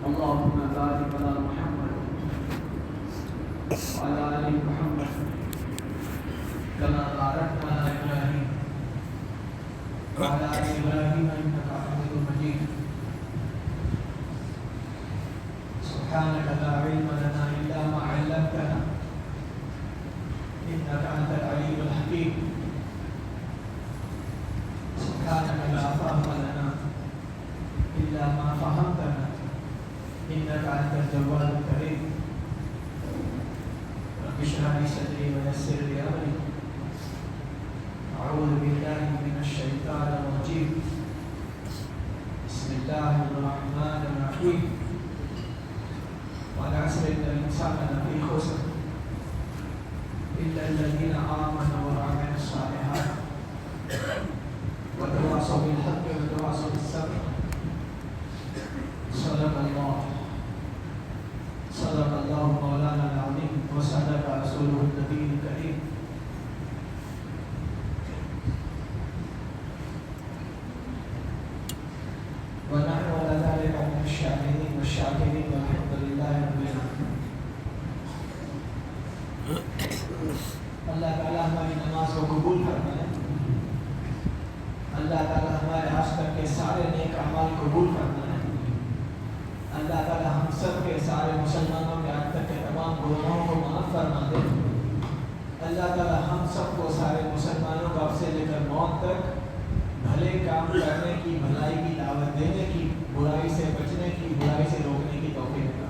اللهم بارك على محمد وعلى آل محمد كما باركت على إبراهيم وعلى آل إبراهيم إنك حميد مجيد. سبحانك لا علم لنا إلا ما علمتنا إنك أنت العليم الحكيم. سبحانك لا فهم لنا إلا ما فهمتنا إنك أنت الجواد الكريم. رب اشرح لي صدري ويسر لي أمري. أعوذ بالله من الشيطان الرجيم. بسم الله الرحمن الرحيم. والعصر إن الإنسان لفي خسر إلا الذين آمنوا وعملوا الصالحات وتواصوا بالحق وتواصوا بالصبر. صدق الله مولانا العظيم وصدق رسوله النبي الكريم. ونحن على ذلك من الشاهدين والشاكرين والحمد لله رب العالمين. اللہ تعالیٰ ہماری نماز کو قبول فرمائے. اللہ تعالیٰ ہمارے آج تک کے سارے نیک اعمال قبول فرمائے. اللہ تعالیٰ ہم سب کے سارے مسلمانوں کے آج تک کے تمام گناہوں کو معاف فرما دے. اللہ تعالیٰ ہم سب کو سارے مسلمانوں کو اب سے لے کر موت تک بھلے کام کرنے کی، بھلائی کی دعوت دینے کی، برائی سے بچنے کی، برائی سے روکنے کی توفیق دے.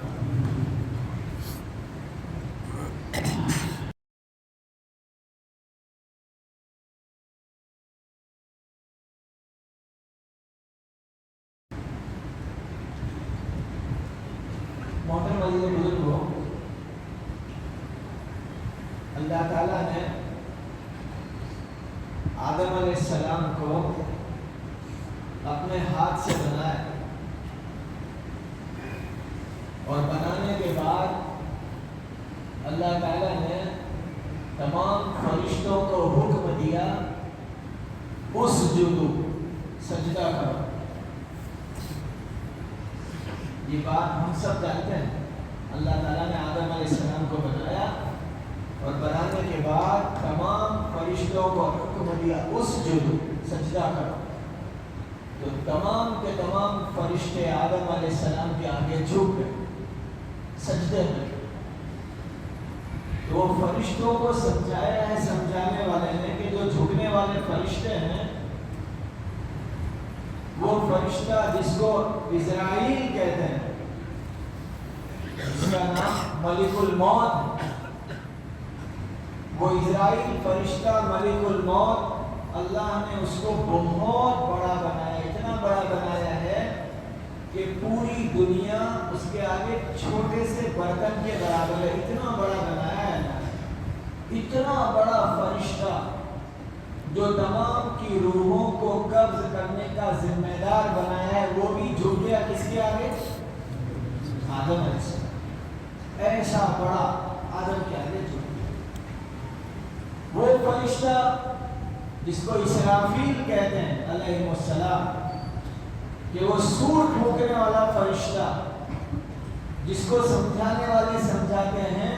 محترم عزیز و بزرگوں، اللہ تعالیٰ نے آدم علیہ السلام کو اپنے ہاتھ سے بنایا اور بنانے کے بعد اللہ تعالیٰ نے تمام فرشتوں کو حکم دیا اسجدوا، سجدہ کرو. یہ بات ہم سب جانتے ہیں. اللہ تعالیٰ نے آدم علیہ السلام کو بنایا اور بنانے کے بعد تمام فرشتوں کو حکم دیا اسجدوا، سجدہ کرو. تو تمام کے تمام فرشتے آدم علیہ السلام کے آگے جھک گئے سجدے میں. تو وہ فرشتوں کو سمجھایا ہے سمجھانے والے نے کہ جو جھکنے والے فرشتے ہیں، وہ فرشتہ جس کو اسرائیل کہتے ہیں، جس کا نام ملک الموت ہے، وہ اسرائیل فرشتہ ملک الموت، اللہ نے اس کو بہت بڑا بنایا. اتنا بڑا بنایا ہے کہ پوری دنیا اس کے آگے چھوٹے سے برتن کے برابر ہے. اتنا بڑا بنایا ہے نا. اتنا بڑا فرشتہ جو تمام کی روحوں کو قبض کرنے کا ذمہ دار بنایا ہے، وہ بھی جھک گیا کس کے آگے؟ آدم علیہ السلام. ایسا بڑا آدم کے آگے جھک گیا. وہ فرشتہ جس کو اسرافیل کہتے ہیں علیہ السلام، کہ وہ سور ٹھوکنے والا فرشتہ، جس کو سمجھانے والے سمجھاتے ہیں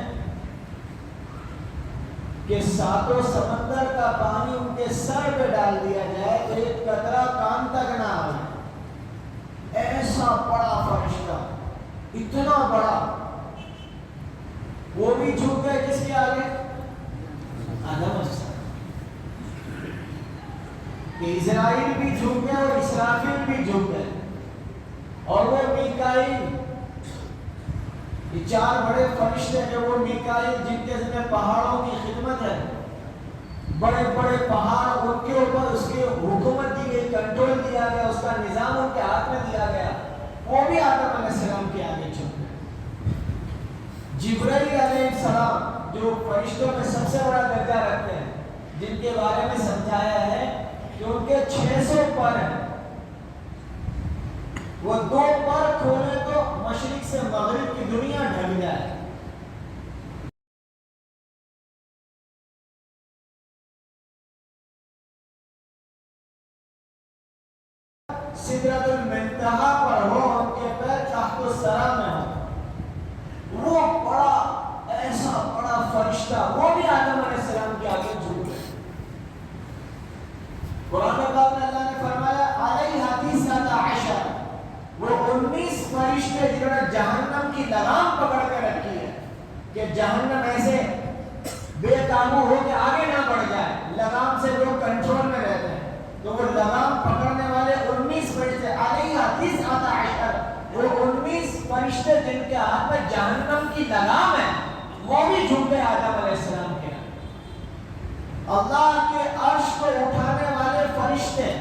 کہ ساتوں سمندر کا پانی ان کے سر پہ ڈال دیا جائے تو ایک قطرہ کان تک نہ آئے. ایسا بڑا فرشتہ، اتنا بڑا، وہ بھی جھک گئے کس کے آگے؟ آدم علیہ السلام. کہ اسرائیل بھی جھک گئے اور اسرافیل بھی جھک گئے. اور وہ میکائیل، یہ چار بڑے فرشتے ہیں. وہ میکائیل جن کے ذمہ پہاڑوں کی خدمت ہے، بڑے بڑے پہاڑ ان کے اوپر اس کی حکومت دی گئی، کنٹرول دیا گیا، اس کا نظام ان کے ہاتھ میں دیا گیا. وہ بھی آدم علیہ السلام کے آگے جھک گئے. جبرائیل علیہ السلام جو فرشتوں میں سب سے بڑا درجہ رکھتے ہیں، جن کے بارے میں سمجھایا ہے کہ ان کے 600 پر ہیں. وہ 2 پر کھولے تو مشرق سے مغرب کی دنیا ڈھل جائے. سدرۃ المنتہا پر ہو، ان کے پیر تحت الثری فرشتے جنہوں نے جہنم کی لگام پکڑ کے رکھی ہے کہ جہنم ایسے بے قابو ہو کے آگے نہ بڑھ جائے، لگام سے لوگ کنٹرول میں رہتے ہیں، تو وہ لگام پکڑنے والے 19 فرشتے علیہ 19 وہ 19 فرشتے جن کے ہاتھ میں جہنم کی لگام ہے، وہ بھی جھوٹے آدم علیہ السلام کے ہیں۔ اللہ کے عرش کو اٹھانے والے فرشتے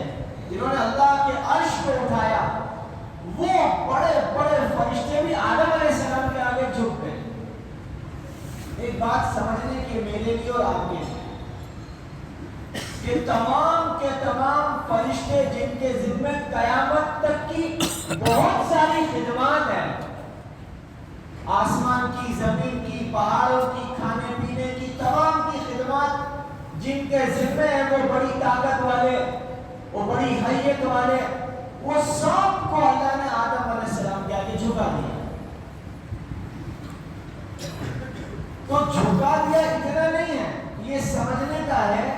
جنہوں نے اللہ کے عرش کو اٹھایا، وہ بڑے بڑے فرشتے بھی آدم علیہ السلام کے آگے جھک گئے۔ ایک بات سمجھنے کی میرے لیے اور آپ کے لیے کہ تمام کے تمام فرشتے جن کے ذمہ قیامت تک کی بہت ساری خدمات ہیں، آسمان کی، زمین کی، پہاڑوں کی، کھانے پینے کی، تمام کی خدمات جن کے ذمہ ہیں، وہ بڑی طاقت والے، وہ بڑی حیت والے، وہ سب کو اللہ نے آدم علیہ السلام کے آگے جھکا دیا۔ تو جھکا دیا اتنا نہیں ہے، یہ سمجھنے کا ہے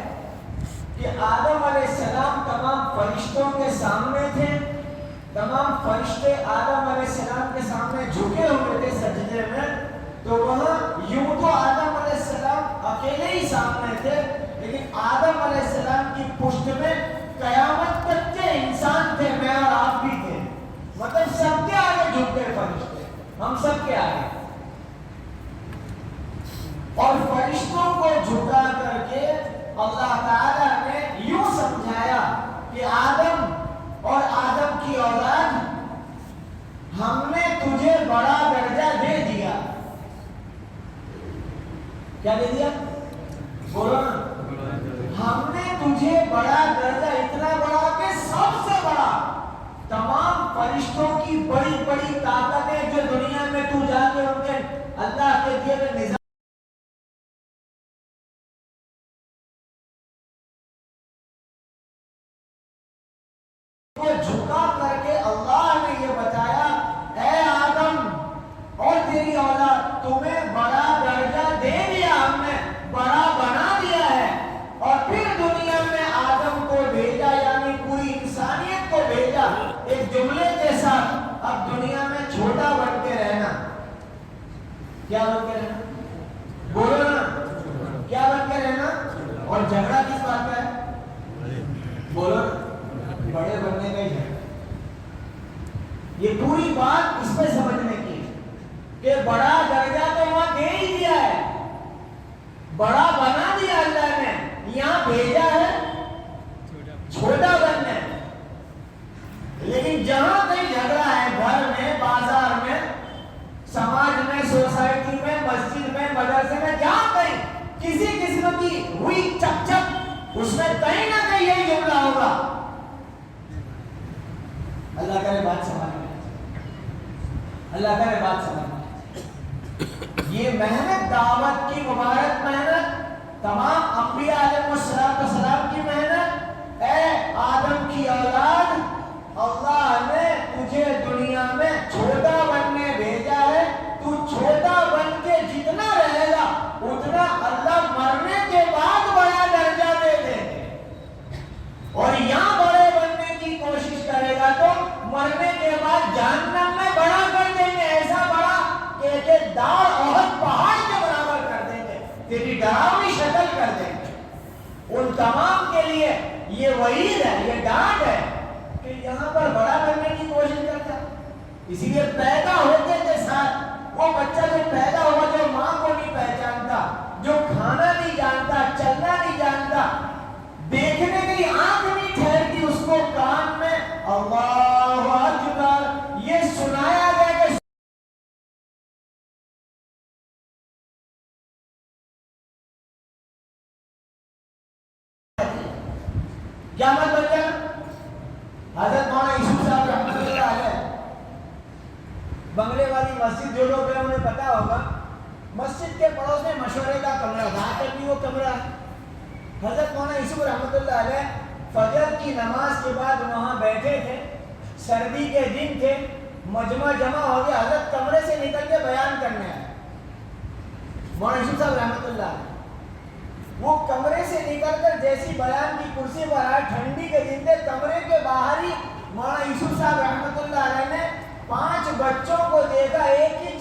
کہ آدم علیہ السلام تمام فرشتوں کے سامنے تھے، تمام فرشتے آدم علیہ السلام کے سامنے جھکے ہوئے تھے سجدے میں، تو وہاں یوں تو آدم علیہ السلام اکیلے ہی سامنے تھے، لیکن آدم علیہ السلام کی پشت میں قیامت تک کے انسان تھے، میں اور آپ بھی تھے، مطلب سب کے آگے جھکے فرشتے، ہم سب کے آگے، اور فرشتوں کو جھکا کر کے اللہ تعالیٰ نے یوں سمجھایا کہ آدم اور آدم کی اولاد، ہم نے تجھے بڑا درجہ دے دیا۔ کیا دے دیا؟ بولو نا، ہم نے تجھے بڑا درجہ، اتنا بڑا کہ سب سے بڑا، تمام فرشتوں کی بڑی بڑی طاقتیں جو دنیا میں تو جا کے ان کے اللہ کے دیے ہوئے نظام کو جھکا کر کے اللہ نے یہ بتایا، اے آدم اور تیری اولاد، تمہیں بڑا درجہ دے دیا، ہم نے بڑا بنا دیا ہے، اور پھر دنیا میں آدم کو بھیجا، یعنی پوری انسانیت کو بھیجا ایک جملے کے ساتھ، اب دنیا میں چھوٹا بن کے رہنا۔ کیا بن کے رہنا؟ بولو نا، کیا بن کے رہنا؟ اور جھگڑا کس بات کا ہے؟ بولو نا، بڑے بننے کا ہی ہے۔ یہ پوری بات اس پہ سمجھنے کی کہ بڑا درجہ تو وہاں دے ہی دیا ہے، بڑا بنا دیا اللہ نے، یہاں بھیجا ہے چھوٹا بننے۔ لیکن جہاں کہیں جھگڑا ہے، گھر میں، بازار میں، سماج میں، سوسائٹی میں، مسجد میں، مدرسے میں، جہاں کہیں کسی قسم کی ہوئی چک چک، اس میں کہیں نہ کہیں یہی جملہ ہوگا، اللہ کرے بات سمجھ میں، اللہ کرے بات سمجھ میں۔ یہ محنت، دعوت کی مبارک محنت، تمام انبیاء علیہ السلام کی محنت، اے آدم کی اولاد، اللہ نے تجھے دنیا میں چھوٹا بننے بھیجا ہے، تو چھوٹا بن کے جتنا رہے گا اتنا اللہ مرنے کے بعد بڑا درجہ دے دیں گے، اور یہاں بڑے بننے کی کوشش کرے گا تو مرنے کے بعد جہنم میں بڑا کر دیں گے، ایسا بڑا کہ دار احد پہاڑ کے برابر کر دیں گے، تیری ڈراؤنی شکل کر دیں گے۔ ان تمام کے لیے یہ وعید ہے، یہ ڈانٹ ہے کہ یہاں پر بڑا کرنے کی کوشش کرتا۔ اسی لیے پیدا ہوتے کے ساتھ وہ بچہ جو پیدا ہوا، جو ماں کو نہیں پہچانتا، جو کھانا نہیں جانتا، چلنا نہیں جانتا، دیکھنے کی آنکھ نہیں ٹھہرتی، اس کو کان میں اللہ اکبر یہ سنایا گیا کہ کیا مت بن گیا؟ حضرت مولانا یوسف صاحب رحمۃ اللہ علیہ، بنگلے والی مسجد جو لوگ ہیں انہیں پتا ہوگا، مسجد کے پڑوس میں مشورے کا کمرہ، وہاں تک بھی وہ کمرہ ہے۔ حضرت مولانا یوسف رحمۃ اللہ علیہ فجر کی نماز کے بعد وہاں بیٹھے تھے، سردی کے دن تھے، مجمع جمع ہو گیا، حضرت کمرے سے نکل کے بیان کرنے آئے، مولانا یوسف صاحب رحمۃ اللہ علیہ، وہ کمرے سے نکل کر جیسی بیان کی کرسی پر آئے، ٹھنڈی کے دن تھے، کمرے کے باہر ہی مولانا یوسف صاحب رحمۃ اللہ علیہ نے 5 بچوں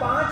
5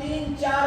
3, 4,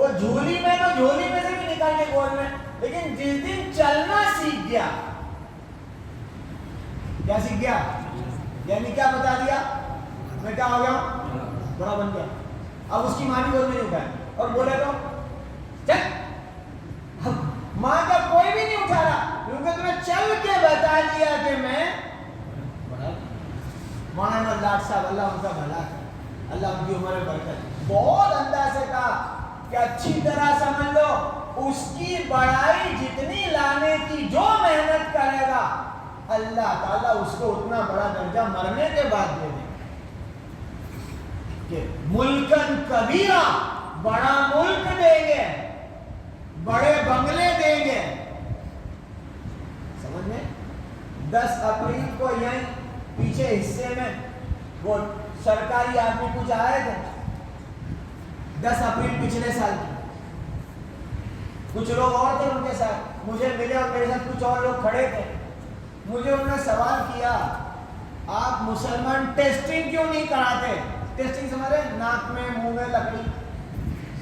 وہ جھولی میں سے بھی نکل کے گول میں. لیکن جس دن چلنا سیکھ گیا, کیا سیکھ گیا, یعنی کیا بتا دیا, میں کیا ہو گیا, بڑا بن گیا. اب اس کی ماں بھی گود میں نہیں اٹھائی اور بولے تو چل, ماں کا کوئی بھی نہیں اٹھا رہا کیونکہ تمہیں چل کے بتا دیا کہ میں بڑا. مولانا لاٹ صاحب اللہ ان کا بھلا ہے, اللہ ان کی عمر میں برکت, بہت انداز سے کہا کہ اچھی طرح سمجھ لو اس کی بڑائی جتنی لانے کی جو محنت کرے گا اللہ تعالیٰ اس کو اتنا بڑا درجہ مرنے کے بعد دے دے. کہ ملکن کبیرہ, بڑا ملک دیں گے, بڑے بنگلے دیں گے. سمجھ میں 10 اپریل کو یہیں پیچھے حصے میں وہ سرکاری آدمی کچھ آئے تھے, 10 اپریل پچھلے سال کی, کچھ لوگ اور تھے ان کے ساتھ, مجھے ملے اور میرے ساتھ کچھ اور لوگ کھڑے تھے. مجھے انہوں نے سوال کیا آپ مسلمان ٹیسٹنگ کیوں نہیں کراتے؟ ٹیسٹنگ سمجھ رہے, ناک میں منہ میں لکڑی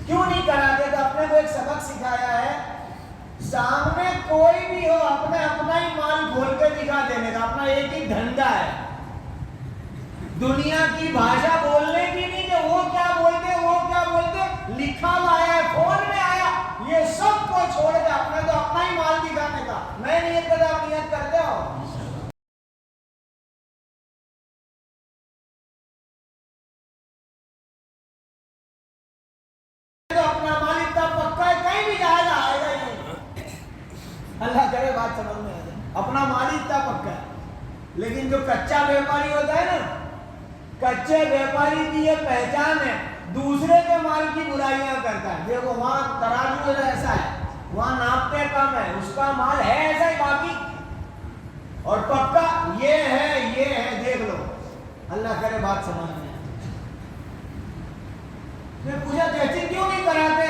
کیوں نہیں کراتے؟ تو اپنے کو ایک سبق سکھایا ہے, سامنے کوئی بھی ہو اپنا ہی مال کھول کے دکھا دینے کا, اپنا ایک ہی دھندا ہے, دنیا کی بھاشا بولنے کی نہیں کہ وہ کیا بولتے لکھا ہوا ہے فون میں آیا, یہ سب کو چھوڑ کے اپنے تو اپنا ہی مال دکھانے کا. میں نیت کرتا, آپ نیت کرتے ہو, تو اپنا مال اتنا پکا ہے کہیں بھی جائے گا آئے گا ہی نہیں. اللہ کرے بات سمجھ میں آ جائے, اپنا مال اتنا پکا ہے. لیکن جو کچا بیوپاری ہوتا ہے نا, کچے بیوپاری کی یہ پہچان ہے, دوسرے کے مال کی برائیاں کرتا ہے. دیکھو وہاں ترازو ایسا ہے, وہاں ناپتے کم ہے, اس کا مال ہے ایسا ہی باقی, اور پکا یہ ہے دیکھ لو. اللہ کرے بات سمجھ میں. میں پوچھا جیسی کیوں نہیں کراتے,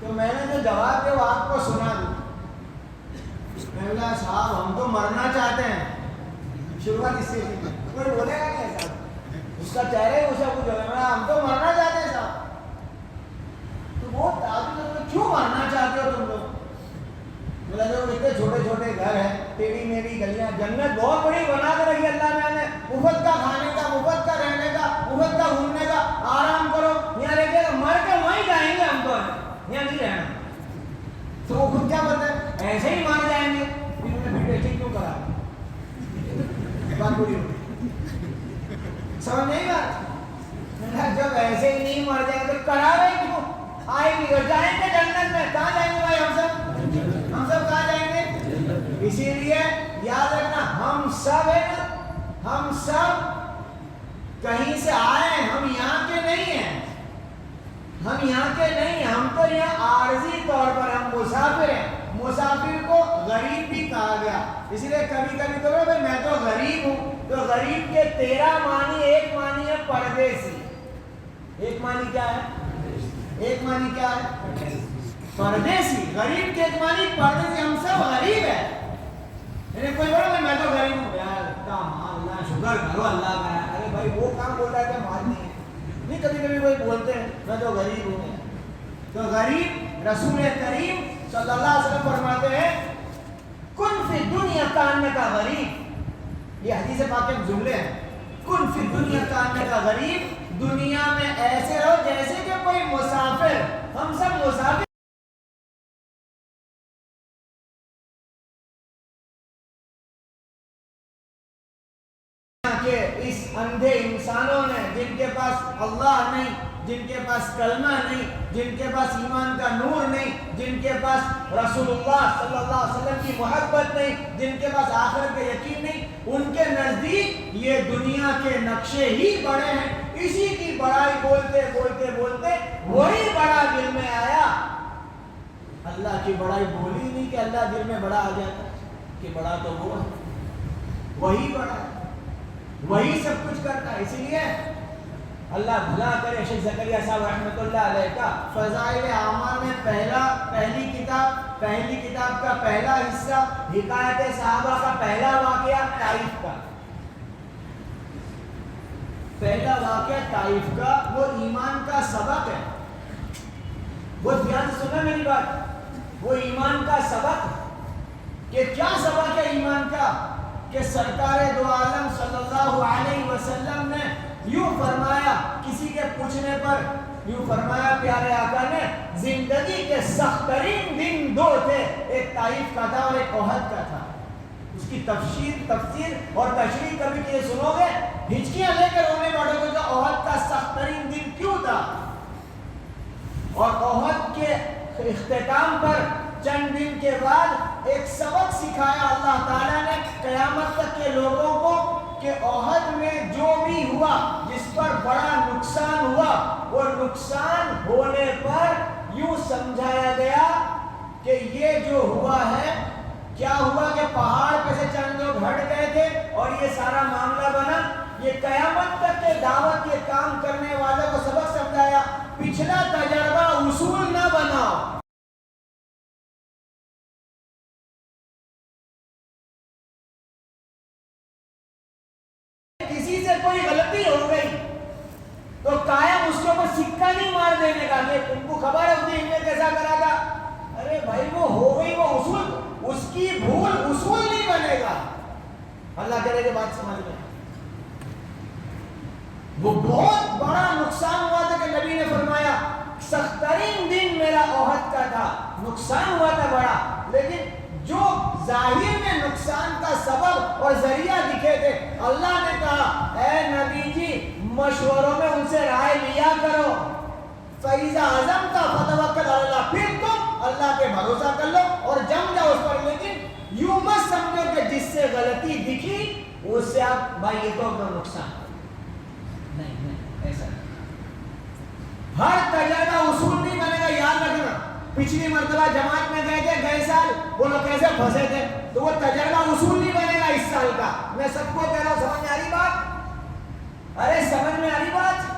تو میں نے جو جواب دیا وہ آپ کو سنا دوں. میں بولا صاحب ہم تو مرنا چاہتے ہیں. شروعات اس سے کوئی بولے گا نہیں صاحب, اس کا چہرے اسے کچھ ہوگا, ہم تو مرنا چاہتے ہیں صاحب. تو وہ کیوں مرنا چاہتے ہو تم لوگ؟ بولا جو اتنے چھوٹے چھوٹے گھر ہیں, تیری میری گلیاں, جنت بہت بڑی بنا کے رکھی اللہ نے, مفت کا کھانے کا, مفت کا رہنے کا, مفت کا گھومنے کا, آرام کرو یہاں رہ کے, مر کے وہیں جائیں گے ہم تو, یہاں نہیں رہنا. تو وہ خود کیا بولتے ہیں, ایسے ہی مار جائیں گے. انہوں نے پھر ٹیسٹنگ کیوں کرا, بات پوری ہوگی, سمجھ نہیں بات. جب ایسے ہی نہیں مر جائیں گے تو کرا رہے کیوں, آئے گی اور جائیں گے جنت میں. کہاں جائیں گے بھائی ہم سب کہاں جائیں گے؟ اسی لیے یاد رکھنا, ہم سب ہیں نا, ہم سب کہیں سے آئے ہیں, ہم یہاں کے نہیں ہیں, ہم تو یہاں عارضی طور پر ہم مسافر ہیں. مسافر کو غریب بھی کہا گیا, اسی لیے کبھی کبھی تو بھائی میں تو غریب ہوں, تو غریب کے 13 معنی, ایک معنی ہے پردیسی. ایک معنی کیا ہے, پردیسی. غریب کے ایک معنی پردیسی, ہم سب غریب ہیں. کوئی بولے میں تو غریب ہوں, یار اتنا مال, اللہ شکر کرو اللہ کا. ارے بھائی وہ کام بولتا ہے کہ مال نہیں ہے, نہیں کبھی کبھی کوئی بولتے ہیں میں تو غریب ہوں. تو غریب رسول کریم صلی اللہ علیہ وسلم فرماتے ہیں کن فی دنیا کانکا غریب. یہ حدیث پاک کے جملے ہیں, کن فی دنیا کانکا غریب, دنیا میں ایسے رہو جیسے کہ کوئی مسافر. ہم سب مسافر کہ اس اندھے انسانوں نے, جن کے پاس اللہ نہیں, جن کے پاس کلمہ نہیں, جن کے پاس ایمان کا نور نہیں, جن کے پاس رسول اللہ صلی اللہ علیہ وسلم کی محبت نہیں, جن کے پاس آخرت کا یقین نہیں, ان کے نزدیک یہ دنیا کے نقشے ہی بڑے ہیں. اسی کی بڑائی بولتے وہی بڑا دل میں آیا. اللہ کی بڑائی بولی نہیں کہ اللہ دل میں بڑا آ جاتا, کہ بڑا تو وہ ہے, وہی بڑا ہے, وہی سب کچھ کرتا ہے. اسی لیے اللہ بھلا کرے شیخ زکریا صاحب رحمۃ اللہ علیہ کا فضائل اعمال میں پہلی کتاب کا پہلا حصہ حکایت صحابہ کا پہلا واقعہ طائف کا. پہلا واقعہ طائف کا وہ ایمان کا سبق ہے. بہت دھیان سے سننا میری بات. وہ ایمان کا سبق کہ کیا سبق ہے ایمان کا کہ سرکار دو عالم صلی اللہ علیہ وسلم نے یوں فرمایا کسی کے پوچھنے پر یوں فرمایا پیارے آقا نے زندگی کے سخت ترین دن دو تھے, ایک طائف کا تھا اور ایک احد کا تھا. اس کی تفسیر اور تشریح کبھی کہ سنو گے ہچکیاں لے کر رونے بیٹھو گے کہ احد کا سخت ترین دن کیوں تھا. اور احد کے اختتام پر چند دن کے بعد ایک سبق سکھایا اللہ تعالیٰ نے قیامت تک کے لوگوں کو کہ احد میں جو بھی ہوا, جس پر بڑا نقصان ہوا, وہ نقصان ہونے پر یوں سمجھایا گیا کہ یہ جو ہوا ہے کیا ہوا کہ پہاڑ پہ سے چند لوگ ہٹ گئے تھے اور یہ سارا معاملہ بنا. یہ قیامت تک کے دعوت کے کام کرنے والوں کو سبق سمجھایا پچھلا تجربہ اصول نہ بناؤ. کسی سے کوئی غلطی ہو گئی تو قائم اس کے اوپر سکہ نہیں مار دینے کا کہ تم کو خبر ہے اسے ان نے کیسا کرا تھا. ارے بھائی وہ ہو گئی, وہ اصول, اس کی بھول اصول نہیں بنے گا. اللہ کرے کہ بات سمجھ میں. وہ بہت بڑا نقصان ہوا تھا کہ نبی نے فرمایا سخت ترین دن میرا احد کا تھا, نقصان ہوا تھا بڑا, لیکن جو ظاہر میں نقصان کا سبب اور ذریعہ دکھے تھے اللہ نے کہا اے نبی جی مشوروں میں ان سے رائے لیا کرو. فَإِذَا عَزَمْتَ فَتَوَكَّلْ عَلَى اللَّهِ, پھر تم اللہ پہ بھروسہ کر لو اور جم جاؤ اس پر. لیکن یوں مت سمجھو کہ جس سے غلطی دکھی اس سے آپ بھائی یہ تو اپنا نقصان نہیں, ایسا نہیں. ہر تجربہ اصول نہیں بنے گا. یاد رکھنا پچھلی مرتبہ جماعت میں گئے تھے گئے سال وہ لوگ کیسے پھنسے تھے, تو وہ تجربہ اصول نہیں بنے گا اس سال کا. میں سب کو کہہ رہا ہوں سمجھ میں آ رہی بات؟ ارے سمجھ میں آ رہی بات؟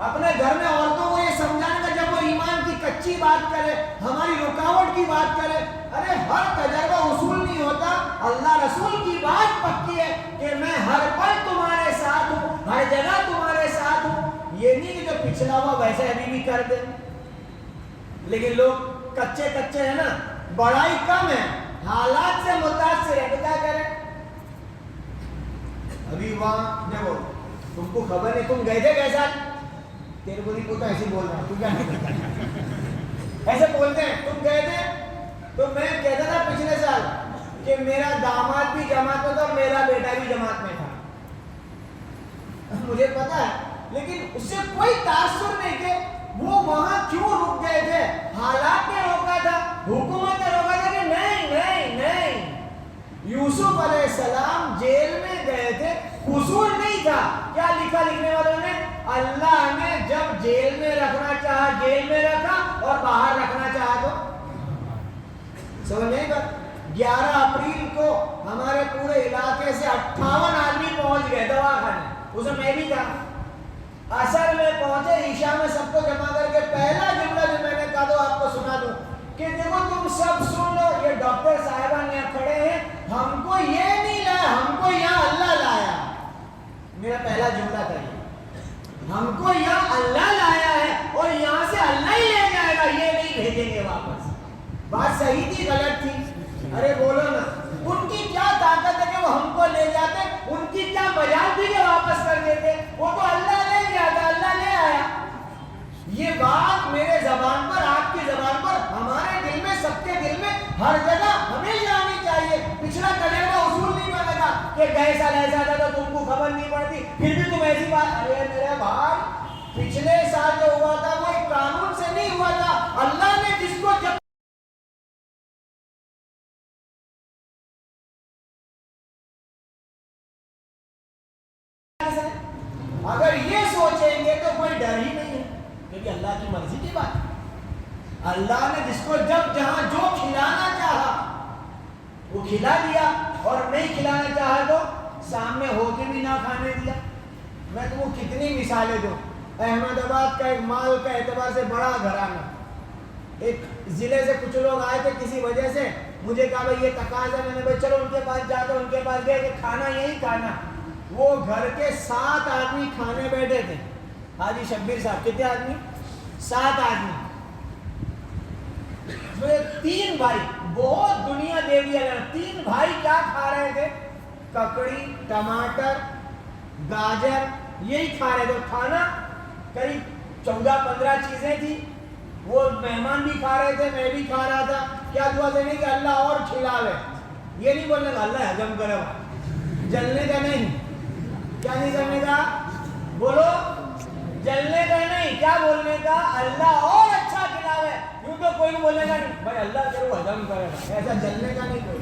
اپنے گھر میں عورتوں کو یہ سمجھانے کا جب وہ ایمان کی کچی بات کرے, ہماری رکاوٹ کی بات کرے, ارے ہر تجربہ اصول نہیں ہوتا. اللہ رسول کی بات پکی ہے کہ میں ہر پل تمہارے ساتھ ہوں, ہر جگہ تمہارے ساتھ ہوں. یہ نہیں کہ جو پچھلا ہوا ویسے ابھی بھی کر دیں. لیکن لوگ کچے کچے ہیں نا, بڑائی کم ہے, حالات سے متاثر ہے, تو کیا کریں. ابھی وہاں دیکھو تم کو خبر ہے تم گئے تھے کیسا, تیرے کو نہیں پتا ایسے بول رہا ہوں, کیا ایسے بولتے ہیں تم گئے تھے. تو میں کہتا تھا پچھلے سال کہ میرا داماد بھی جماعت میں تھا اور میرا بیٹا بھی جماعت میں تھا, مجھے پتا ہے, لیکن اس سے کوئی تاثر نہیں کہ وہ وہاں کیوں رک گئے تھے. حالات نے روکا تھا, حکومت نے روکا تھا کہ نہیں نہیں نہیں. یوسف علیہ السلام جیل میں گئے تھے, قصور نہیں تھا. کیا لکھا لکھنے والوں نے, اللہ نے جب جیل میں رکھنا چاہا جیل میں رکھا اور باہر رکھنا چاہا تو سمجھ نہیں گا. 11 اپریل کو ہمارے پورے علاقے سے 58 آدمی پہنچ گئے دواخانے, اس میں میں بھی تھا. اثر میں پہنچے, عشاء میں سب کو جمع کر کے پہلا جملہ جو میں نے کہا تو آپ کو سنا دوں کہ دیکھو تم سب سن لو, یہ ڈاکٹر صاحبان یہاں کھڑے ہیں, ہم کو یہ نہیں لایا, ہم کو یہاں اللہ لایا. میرا پہلا جملہ تھا یہ, ہم کو یہاں اللہ لایا ہے اور یہاں سے اللہ ہی لے جائے گا, یہ نہیں بھیجیں گے واپس. بات صحیح تھی غلط تھی؟ ارے بولو نا. ان کی کیا طاقت ہے کہ وہ ہم کو لے جاتے, ان کی کیا مجال تھی کہ واپس کر دیتے. وہ تو اللہ لے گیا تھا, اللہ لے آیا. یہ بات میرے زبان پر, آپ کی زبان پر, ہمارے دل میں, سب کے دل میں ہر جگہ ہمیشہ آنی چاہیے. پچھلا تجربہ اصول نہیں بنے گا کہ گئے سال ایسا تھا تو تم کو خبر نہیں پڑتی پھر بھی تم ایسی بات. ارے میرے بھائی پچھلے سال جو ہوا تھا وہ ایک قانون سے نہیں ہوا تھا. اللہ نے جس کو جب اگر یہ سوچیں گے تو کوئی ڈر ہی نہیں ہے, کیونکہ اللہ کی مرضی کی بات. اللہ نے جس کو جب جہاں جو کھلانا چاہا وہ کھلا دیا, اور نہیں کھلانا چاہا تو سامنے ہو کے بھی نہ کھانے دیا. میں تم کو کتنی مثالیں دوں. احمد آباد کا ایک مال کا اعتبار سے بڑا گھرانہ, ایک ضلع سے کچھ لوگ آئے تھے کسی وجہ سے, مجھے کہا بھائی یہ تقاضا, میں نے بھائی چلو ان کے پاس جاتا ہوں. ان کے پاس گئے کہ کھانا یہی کھانا. وہ گھر کے 7 آدمی کھانے بیٹھے تھے. حاجی شبیر صاحب کتنے آدمی؟ 7 آدمی. تین بھائی بہت دنیا دے دیا گیا. تین بھائی کیا کھا رہے تھے؟ ککڑی، ٹماٹر، گاجر، یہی کھا رہے تھے. کھانا قریب 14-15 چیزیں تھی. وہ مہمان بھی کھا رہے تھے، میں بھی کھا رہا تھا. کیا دعا دینے کہ اللہ اور کھلاوے. یہ نہیں بولنے کا اللہ ہضم کرے، جلنے کا نہیں. کیا نہیں کرنے کا؟ بولو جلنے کا نہیں. کیا بولنے کا؟ اللہ اور اچھا کھلاوے. یوں تو کوئی بولے گا نہیں بھائی اللہ تیرے کو ہضم کرے گا، ایسا جلنے کا نہیں کوئی.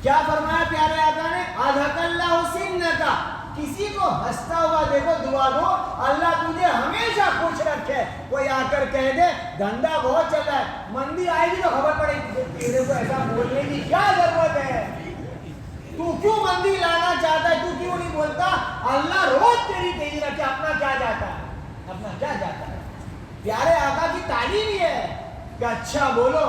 کیا فرمایا پیارے آقا نے؟ اذھق اللہ سنکا. کسی کو ہنستا ہوا دیکھو دعا دو اللہ تجھے ہمیشہ خوش رکھے. کوئی آ کر کہہ دے دھندا بہت چل رہا ہے، مندی آئے گی تو خبر پڑے گی تیرے کو ایسا بولنے کی کیا ضرورت ہے؟ تو کیوں مندی لانا چاہتا ہے؟ تو کیوں نہیں بولتا اللہ روز تیری تیزی رکھے؟ اپنا کیا جاتا ہے؟ اپنا کیا جاتا ہے؟ پیارے آقا کی تعلیم یہ ہے کہ اچھا بولو،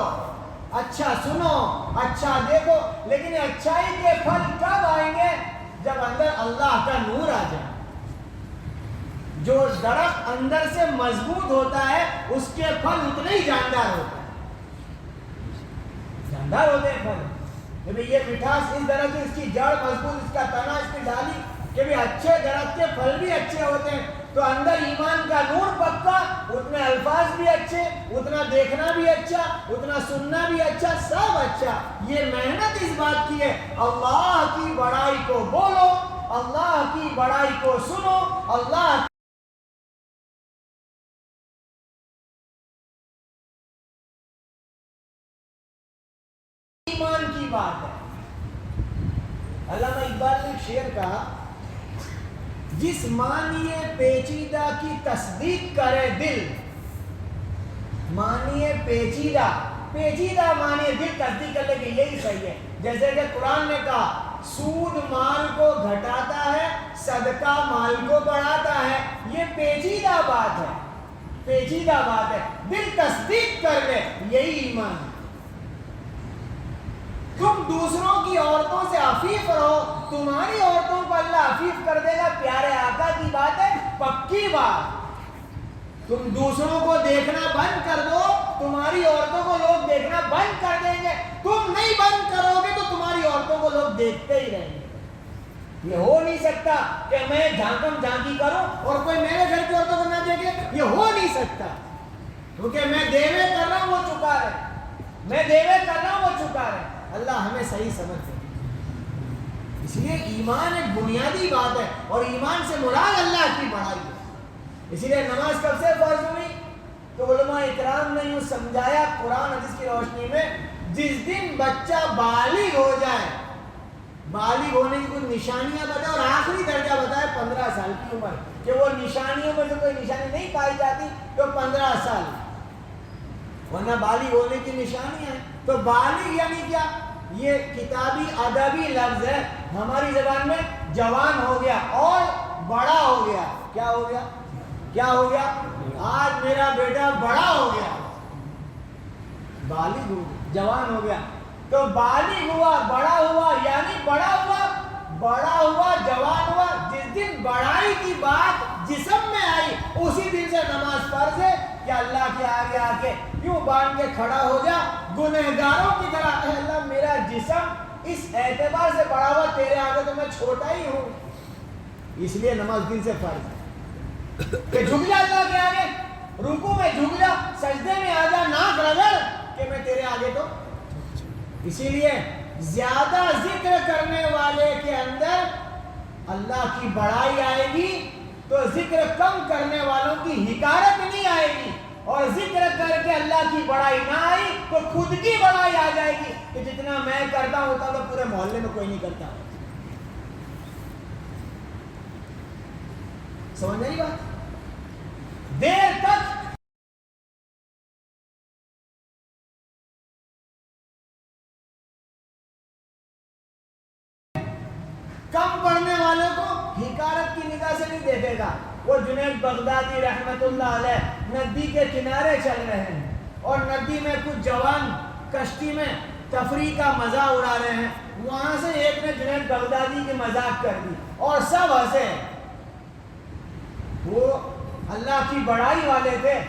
اچھا سنو، اچھا دیکھو. لیکن اچھائی کے پھل کب آئیں گے؟ جب اندر اللہ کا نور آ جائے. جو درخت اندر سے مضبوط ہوتا ہے اس کے پھل اتنے ہی جاندار ہوتے ہیں. جاندار ہوتے ہیں پھل. کہ یہ مٹھاس اس درخت کی، اس کی جڑ مضبوط، اس کا تنا، اس کی ڈالی، کہ بھی اچھے درخت کے پھل بھی اچھے ہوتے ہیں. تو اندر ایمان کا نور پکا، اتنے الفاظ بھی اچھے، اتنا دیکھنا بھی اچھا، اتنا سننا بھی اچھا، سب اچھا. یہ محنت اس بات کی ہے اللہ کی بڑائی کو بولو، اللہ کی بڑائی کو سنو. اللہ ایمان کی بات ہے. علامہ اقبال نے شعر کہا جس معنی پیچیدہ کی تصدیق کرے دل. معنی پیچیدہ، پیچیدہ معنی دل تصدیق کر لے کہ یہی صحیح ہے. جیسے کہ قرآن نے کہا سود مال کو گھٹاتا ہے، صدقہ مال کو بڑھاتا ہے. یہ پیچیدہ بات ہے، پیچیدہ بات ہے. دل تصدیق کر لے یہی ایمان ہے. تم دوسروں کی عورتوں سے عفیف رہو، تمہاری عورتوں کو اللہ عفیف کر دے گا. پیارے آقا کی بات ہے، پکی بات. تم دوسروں کو دیکھنا بند کر دو، تمہاری عورتوں کو لوگ دیکھنا بند کر دیں گے. تم نہیں بند کرو گے تو تمہاری عورتوں کو لوگ دیکھتے ہی رہیں گے. یہ ہو نہیں سکتا کہ میں جھانکم جھانکی کروں اور کوئی میرے گھر کی عورتوں کو نہ دیکھے. یہ ہو نہیں سکتا کیونکہ میں دیوے کر رہا ہوں وہ چکا رہے، میں دیوے کر رہا ہوں وہ چکا رہے. اللہ ہمیں صحیح سمجھ دے. اس لیے ایمان ایک بنیادی بات ہے اور ایمان سے مراد اللہ کی بڑائی ہے. اسی لیے نماز کب سے فرض ہوئی؟ تو علماء اکرام نے یوں سمجھایا قرآن حدیث کی روشنی میں، جس دن بچہ بالغ ہو جائے. بالغ ہونے کی کچھ نشانیاں بتائے اور آخری درجہ بتائے 15 سال کی عمر، کہ وہ نشانیوں میں سے کوئی نشانی نہیں پائی جاتی تو 15 سال، ورنہ بالغ ہونے کی نشانیاں ہیں. تو بالغ یعنی کیا؟ یہ کتابی ادبی لفظ ہے. ہماری زبان میں جوان ہو گیا اور بڑا ہو گیا. کیا ہو گیا؟ کیا ہو گیا؟ آج میرا بیٹا بڑا ہو گیا، بالغ ہو گیا، جوان ہو گیا. تو بالغ ہوا، بڑا ہوا، یعنی بڑا ہوا، بڑا ہوا، جوان ہوا. جس دن بڑائی کی بات جسم میں آئی اسی دن سے نماز فرض ہے کہ اللہ کے آگے آ کے یوں باندھ کے کھڑا ہو جا گنہگاروں کی طرح. اے اللہ میرا جسم اس اعتبار سے بڑا ہوا، تیرے آگے تو میں چھوٹا ہی ہوں. اس لیے نماز دن سے فرض ہے کہ جھک جا اللہ کے آگے، رکوع میں جھک جا، سجدے میں آ جا، ناک رگڑ کہ میں تیرے آگے تو. اسی لیے زیادہ ذکر کرنے والے کے اندر اللہ کی بڑائی آئے گی تو ذکر کم کرنے والوں کی حقارت نہیں آئے گی. اور ذکر کر کے اللہ کی بڑائی نہ آئی تو خود کی بڑائی آ جائے گی کہ جتنا میں کرتا ہوتا تو پورے محلے میں کوئی نہیں کرتا. سمجھ نہیں بات؟ دیر تک کم پڑھنے والوں کو حقارت کی نگاہ سے نہیں دیکھے گا. وہ جنید بغدادی رحمت اللہ علیہ ندی کے کنارے چل رہے ہیں اور ندی میں کچھ جوان کشتی میں تفریح کا مزہ اڑا رہے ہیں. وہاں سے ایک نے جنید بغدادی کی مذاق کر دی اور سب ہنسے. وہ اللہ کی بڑائی والے تھے،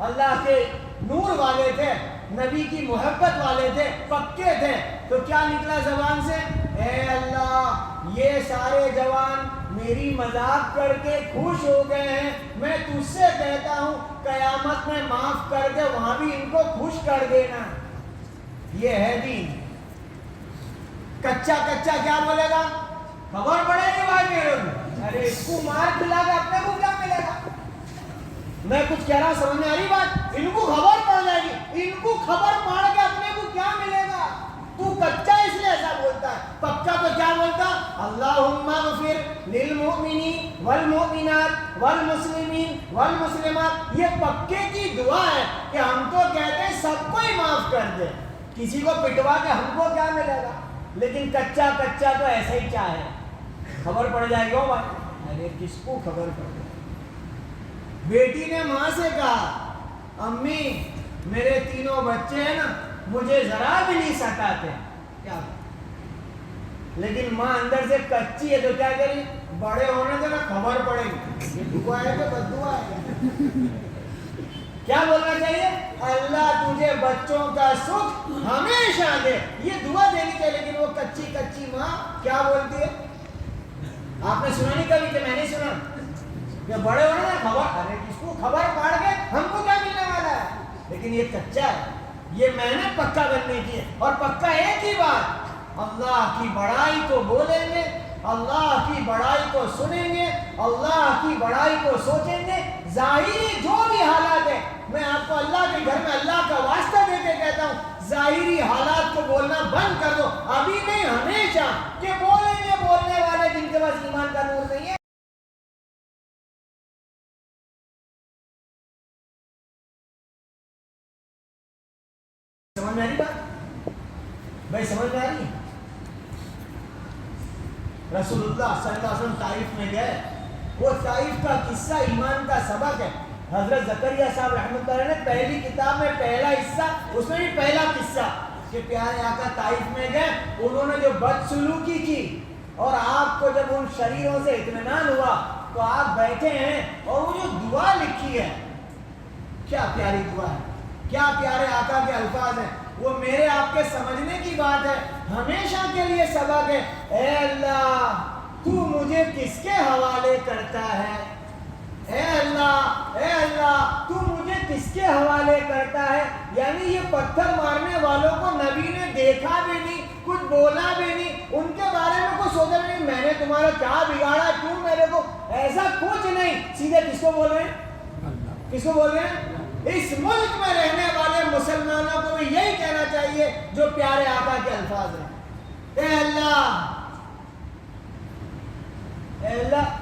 اللہ کے نور والے تھے، نبی کی محبت والے تھے، پکے تھے، تو کیا نکلا زبان سے؟ اے اللہ یہ سارے جوان میری مذاق کر کے خوش ہو گئے ہیں، میں تجھ سے کہتا ہوں قیامت میں معاف کر کے وہاں بھی ان کو خوش کر دینا۔ یہ ہے دین۔ کچا کچا کیا بولے گا؟ خبر پڑے گی بھائی میرے کو، ارے اس کو مار کھلا کے اپنے کو کیا ملے گا؟ میں کچھ کہہ رہا ہوں، سمجھ میں آ رہی بات؟ ان کو خبر پڑ جائے گی، ان کو خبر پڑ کے اپنے کو کیا ملے گا؟ تو کچا اس لیے ایسا بولتا ہے، پکا تو کیا بولتا؟ اللہم اغفر للمؤمنین والمؤمنات والمسلمین والمسلمات۔ یہ پکے کی دعا ہے کہ ہم تو کہتے ہیں سب کو ہی معاف کر دے، کسی کو پٹوا کے ہم کو کیا ملے گا؟ لیکن کچا کچا تو ایسے ہی چاہے، خبر پڑ جائے گا بھائی، ارے کس کو خبر پڑ جائے؟ بیٹی نے ماں سے کہا امی میرے تینوں بچے ہیں نا مجھے ذرا بھی نہیں ستاتے، کیا؟ لیکن ماں اندر سے کچی ہے تو کیا کری؟ بڑے ہونے سے نا خبر پڑے گی، یہ دعا ہے کہ بد دعا ہے؟ کیا بولنا چاہیے؟ اللہ تجھے بچوں کا سکھ ہمیشہ دے، یہ دعا دینی چاہیے۔ لیکن وہ کچی کچی ماں کیا بولتی ہے؟ آپ نے سنا نہیں کبھی؟ کہ میں نہیں سنا کہ بڑے ہونے نا خبر، ارے کس کو خبر پڑ کے ہم کو کیا ملنے والا ہے؟ لیکن یہ کچا ہے، یہ محنت پکا بننے کی ہے، اور پکا ایک ہی بات، اللہ کی بڑائی کو بولیں گے، اللہ کی بڑائی کو سنیں گے، اللہ کی بڑائی کو سوچیں گے، ظاہری جو بھی حالات ہے، میں آپ کو اللہ کے گھر میں اللہ کا واسطہ دے کے کہتا ہوں ظاہری حالات کو بولنا بند کر دو، ابھی نہیں ہمیشہ، کہ بولیں گے بولنے والے جن کے پاس ایمان کا نور نہیں ہے۔ سمجھ میں آ رہی بات؟ بھائی سمجھ میں آ رہی؟ رسول اللہ صلی اللہ علیہ وسلم طائف میں گئے، وہ طائف کا قصہ ایمان کا سبق ہے۔ حضرت زکریا صاحب رحمۃ اللہ علیہ نے پہلی کتاب میں پہلا حصہ، اس میں بھی پہلا قصہ کہ پیارے آقا طائف میں گئے، انہوں نے جو بدسلوکی کی اور آپ کو جب ان شریروں سے اطمینان ہوا تو آپ بیٹھے ہیں، اور وہ جو دعا لکھی ہے کیا پیاری دعا ہے، کیا پیارے آقا کے الفاظ ہیں، وہ میرے آپ کے سمجھنے کی بات ہے، ہمیشہ کے لیے سبق ہے۔ اے اللہ تو مجھے کس کے حوالے کرتا ہے؟ اے اللہ تو مجھے کس کے حوالے کرتا ہے؟ یعنی یہ پتھر مارنے والوں کو نبی نے دیکھا بھی نہیں، کچھ بولا بھی نہیں، ان کے بارے میں کچھ سوچا بھی نہیں، میں نے تمہارا کیا بگاڑا، کیوں میرے کو، ایسا کچھ نہیں، سیدھے کس کو بول رہے ہیں؟ کس کو بول رہے ہیں؟ اس ملک میں رہنے والے مسلمانوں کو بھی یہی کہنا چاہیے جو پیارے آقا کے الفاظ ہیں۔ اے اللہ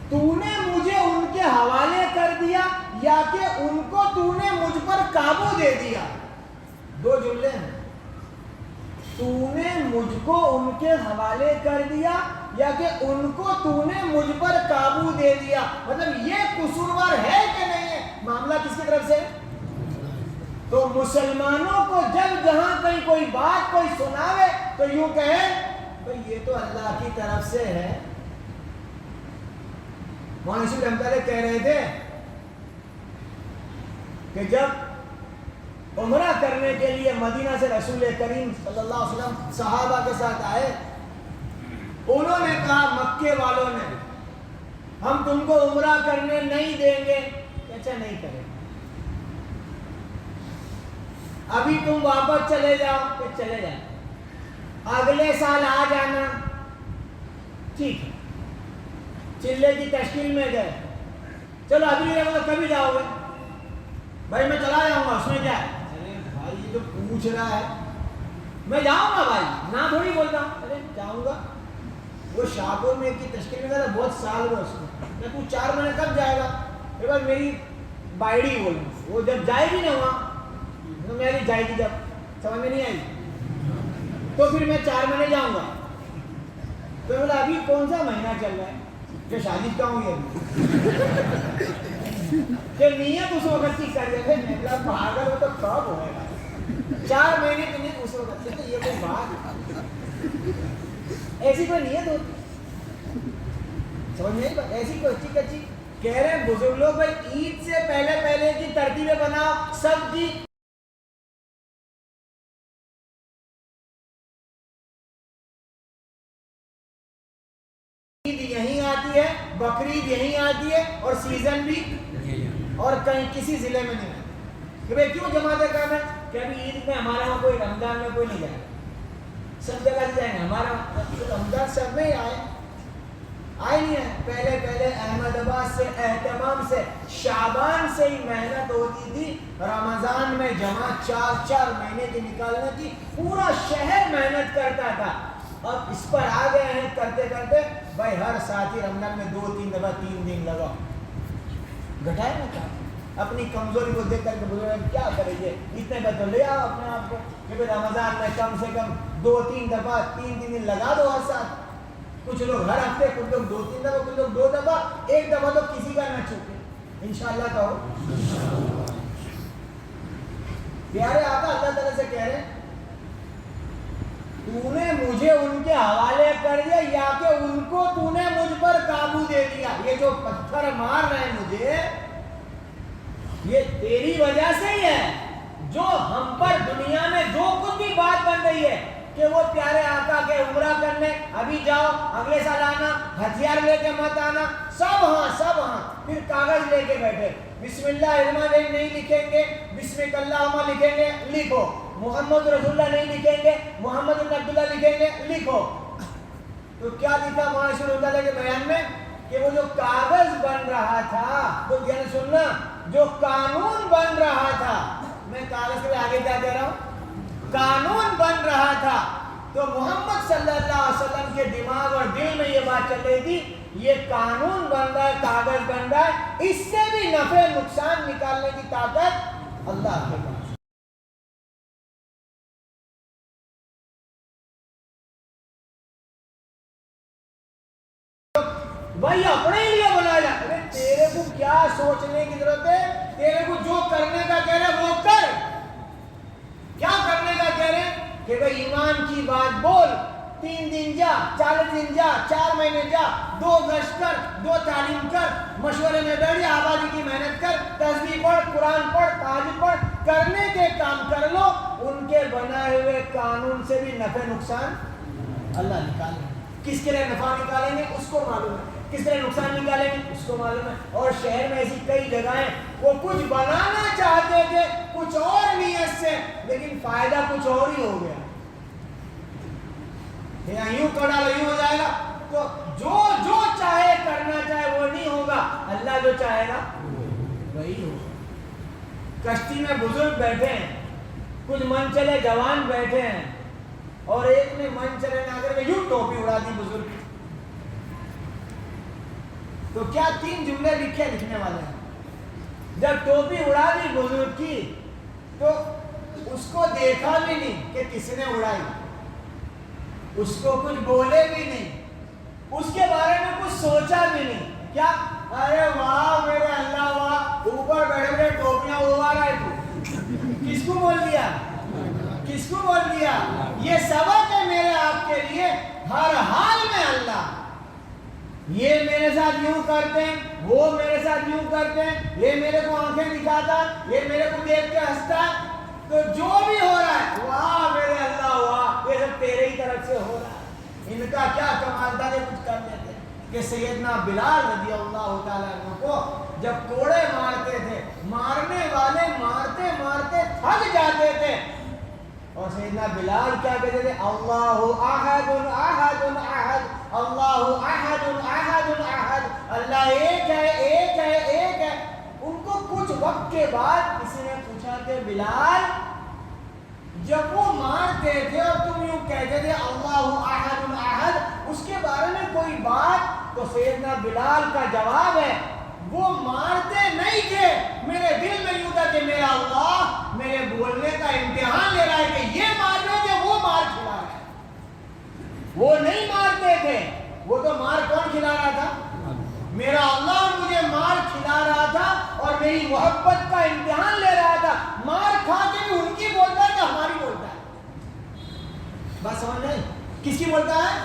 تو نے مجھے ان کے حوالے کر دیا یا کہ ان کو تو نے مجھ پر قابو دے دیا؟ دو جملے ہیں، تو نے مجھ کو ان کے حوالے کر دیا یا کہ ان کو تو نے مجھ پر قابو دے دیا، مطلب یہ قصوروار ہے کہ نہیں ہے؟ معاملہ کس کی طرف سے؟ تو مسلمانوں کو جب جہاں کہیں کوئی بات کوئی سناوے تو یوں کہیں بھئی یہ تو اللہ کی طرف سے ہے۔ مولانا یوسف رحمۃ اللہ کہہ رہے تھے کہ جب عمرہ کرنے کے لیے مدینہ سے رسول کریم صلی اللہ علیہ وسلم صحابہ کے ساتھ آئے، انہوں نے کہا مکے والوں نے ہم تم کو عمرہ کرنے نہیں دیں گے، اچھا نہیں کریں، ابھی تم واپس چلے جاؤ، پھر چلے جائیں، اگلے سال آ جانا، ٹھیک ہے۔ چلے کی تشکیل میں گئے، چلو ابھی نہیں جاؤ کبھی جاؤ گے؟ بھائی میں چلا جاؤں گا، اس میں کیا ہے؟ ارے بھائی یہ جو پوچھ رہا ہے میں جاؤں گا بھائی، نہ تھوڑی بولتا ہوں، ارے جاؤں گا۔ وہ شاہپور میں کی تشکیل میں گیا، بہت سال ہوئے اس کو، میں تو 4 مہینے کب جائے گا؟ ایک بار میری بائیڈی بولوں، وہ جب جائے گی نا وہاں تو میری جائے گی، جب سمجھ میں نہیں آئی تو پھر میں 4 مہینے جاؤں گا۔ تو بولا ابھی کون سا مہینہ چل رہا ہے کہ شادی کا ہوں گی ابھی، کہ نیت اس وقت کی کر دے، میں بولا پاگل ہو تو کب ہوئے گا؟ 4 مہینے کی نیت اس وقت سے، یہ کوئی بات ایسی کوئی نیت ہوتی؟ سمجھ میں ایسی کوئی اچھی کچی کہہ رہے ہیں بزرگ لوگ بھائی عید سے پہلے کی ترتیبیں بناؤ سب کی. عید یہیں آتی ہے, بقرعید یہیں آتی ہے, اور سیزن بھی اور کہیں کسی ضلع میں نہیں آتی. کہ بھائی کیوں جماعتیں کام ہے کہ ابھی عید میں ہمارے وہاں کوئی, رمضان میں کوئی نہیں جائے گا, سب جگہ سے جائیں گے. ہمارا رمضان سب میں ہی آئے نہیں ہے. پہلے احمد آباد سے, اہتمام سے, شعبان سے ہی محنت ہوتی تھی. رمضان میں جماعت 4 مہینے کی نکالنے کی, پورا شہر محنت کرتا تھا. اب اس پر آ گئے ہیں کرتے کرتے بھائی ہر ساتھی رمضان میں 2-3 دفعہ 3 دن لگاؤ. گھٹائے نا کام, اپنی کمزوری کو دیکھ کر کے بزرگ کیا کریں گے, اتنے بدل لے آؤ اپنے آپ کو کہ رمضان میں کم سے کم 2-3 دفعہ 3 دن لگا دو ہر ساتھ. کچھ لوگ ہر ہفتے, کچھ لوگ 2-3 دفعہ, کچھ لوگ 2 دفعہ, 1 دفعہ تو کسی کا نہ چوکے انشاءاللہ کہو. پیارے آقا اللہ تعالیٰ سے کہہ رہے ہیں تو نے مجھے ان کے حوالے کر دیا یا کہ ان کو تو نے مجھ پر قابو دے دیا. یہ جو پتھر مار رہے ہیں مجھے, یہ تیری وجہ سے ہی ہے. جو ہم پر دنیا میں جو کچھ بھی بات بن رہی ہے کہ وہ پیارے آقا کے عمرہ کرنے ابھی جاؤ, اگلے سال آنا, ہتھیار لے کے مت آنا, سب ہاں. پھر کاغذ لے کے بیٹھے, بسم اللہ الرحمن الرحیم نہیں لکھیں گے, بسم اللہ لکھیں گے, لکھو. محمد رسول اللہ نہیں لکھیں گے, محمد بن عبداللہ لکھیں گے, لکھو. تو کیا لکھا مولانا رسول اللہ کے بیان میں کہ وہ جو کاغذ بن رہا تھا, تو دھیان سننا, جو قانون بن رہا تھا, میں کاغذ کے آگے کیا کہہ رہا ہوں, قانون بن رہا تھا, تو محمد صلی اللہ علیہ وسلم کے دماغ اور دل میں یہ بات چل رہی تھی, یہ قانون بن رہا ہے, کاغذ بن رہا ہے, اس سے بھی نفع نقصان نکالنے کی طاقت اللہ کے پاس. بھائی اپنے ہی لیے بنایا جاتا ہے. تیرے کو کیا سوچنے کی ضرورت ہے, تیرے کو جو کرنے کا کہہ رہے وہ کر. کیا کرنے کا کہہ رہے کہ بھئی ایمان کی بات بول, 3 دن جا, 40 دن جا, 4 مہینے جا, 2 گشت کر, 2 تعلیم کر, مشورے میں بیٹھ, آبادی کی محنت کر, تسبیح پڑھ, قرآن پڑھ, تہجد پڑھ, کرنے کے کام کر لو. ان کے بنائے ہوئے قانون سے بھی نفع نقصان اللہ نکالے. کس کے لیے نفع نکالیں گے اس کو معلوم ہے, کس طرح نقصان نکالیں گے اس کو معلوم ہے. اور شہر میں ایسی کئی جگہیں وہ کچھ بنانا چاہتے تھے کچھ اور نیت سے, لیکن فائدہ کچھ اور ہی ہو گیا. یوں کر ڈالو یوں ہو جائے گا, تو جو چاہے کرنا چاہے وہ نہیں ہوگا, اللہ جو چاہے گا وہی ہوگا. کشتی میں بزرگ بیٹھے ہیں, کچھ من چلے جوان بیٹھے ہیں, اور ایک نے من چلے نہ کر کے یوں ٹوپی اڑا دی بزرگ کی. تو کیا 3 جملے لکھنے والے ہیں. جب ٹوپی اڑا دی بزرگ کی تو اس کو دیکھا بھی نہیں کہ کس نے اڑائی, اس کو کچھ بولے بھی نہیں, اس کے بارے میں کچھ سوچا بھی نہیں. کیا ارے واہ میرے اللہ واہ, اوپر بیٹھے بیٹھے ٹوپیاں اڑا رہا ہے تو کس کو بول دیا, کس کو بول دیا. یہ سبق ہے میرے آپ کے لیے, ہر حال میں اللہ یہ میرے ساتھ یوں کرتے ہیں, وہ میرے ساتھ یوں کرتے ہیں, یہ میرے کو آنکھیں دکھاتا, یہ میرے کو دیکھ کے ہنستا, تو جو بھی ہو رہا ہے واہ میرے اللہ واہ, یہ سب تیرے ہی طرف سے ہو رہا ہے. ان کا کیا کمال تھا کہ کچھ کر دیتے. کہ سیدنا بلال رضی اللہ تعالیٰ عنہ کو جب کوڑے مارتے تھے, مارنے والے مارتے مارتے تھک جاتے تھے, اور سیدنا بلال کیا کہتے تھے, اللہ احد احد احد, اللہ احد احد احد, اللہ ایک ہے ایک ہے ایک ہے. ان کو کچھ وقت کے بعد کسی نے پوچھا کہ بلال جب وہ مارتے تھے اور تم یوں کہتے تھے اللہ احد احد, اس کے بارے میں کوئی بات؟ تو سیدنا بلال کا جواب ہے وہ مارتے نہیں تھے, میرے دل میں یوں تھا کہ میرا اللہ میرے بولنے کا امتحان لے رہا ہے کہ یہ مار رہے تھے وہ مار کھلا رہا ہے. وہ نہیں مارتے تھے, وہ تو مار کون کھلا رہا تھا, میرا اللہ مجھے مار کھلا رہا تھا اور میری محبت کا امتحان لے رہا تھا. مار کھا کے بھی ان کی بولتا ہے کہ ہماری بولتا ہے. بس سمجھ نہیں کس کی بولتا ہے,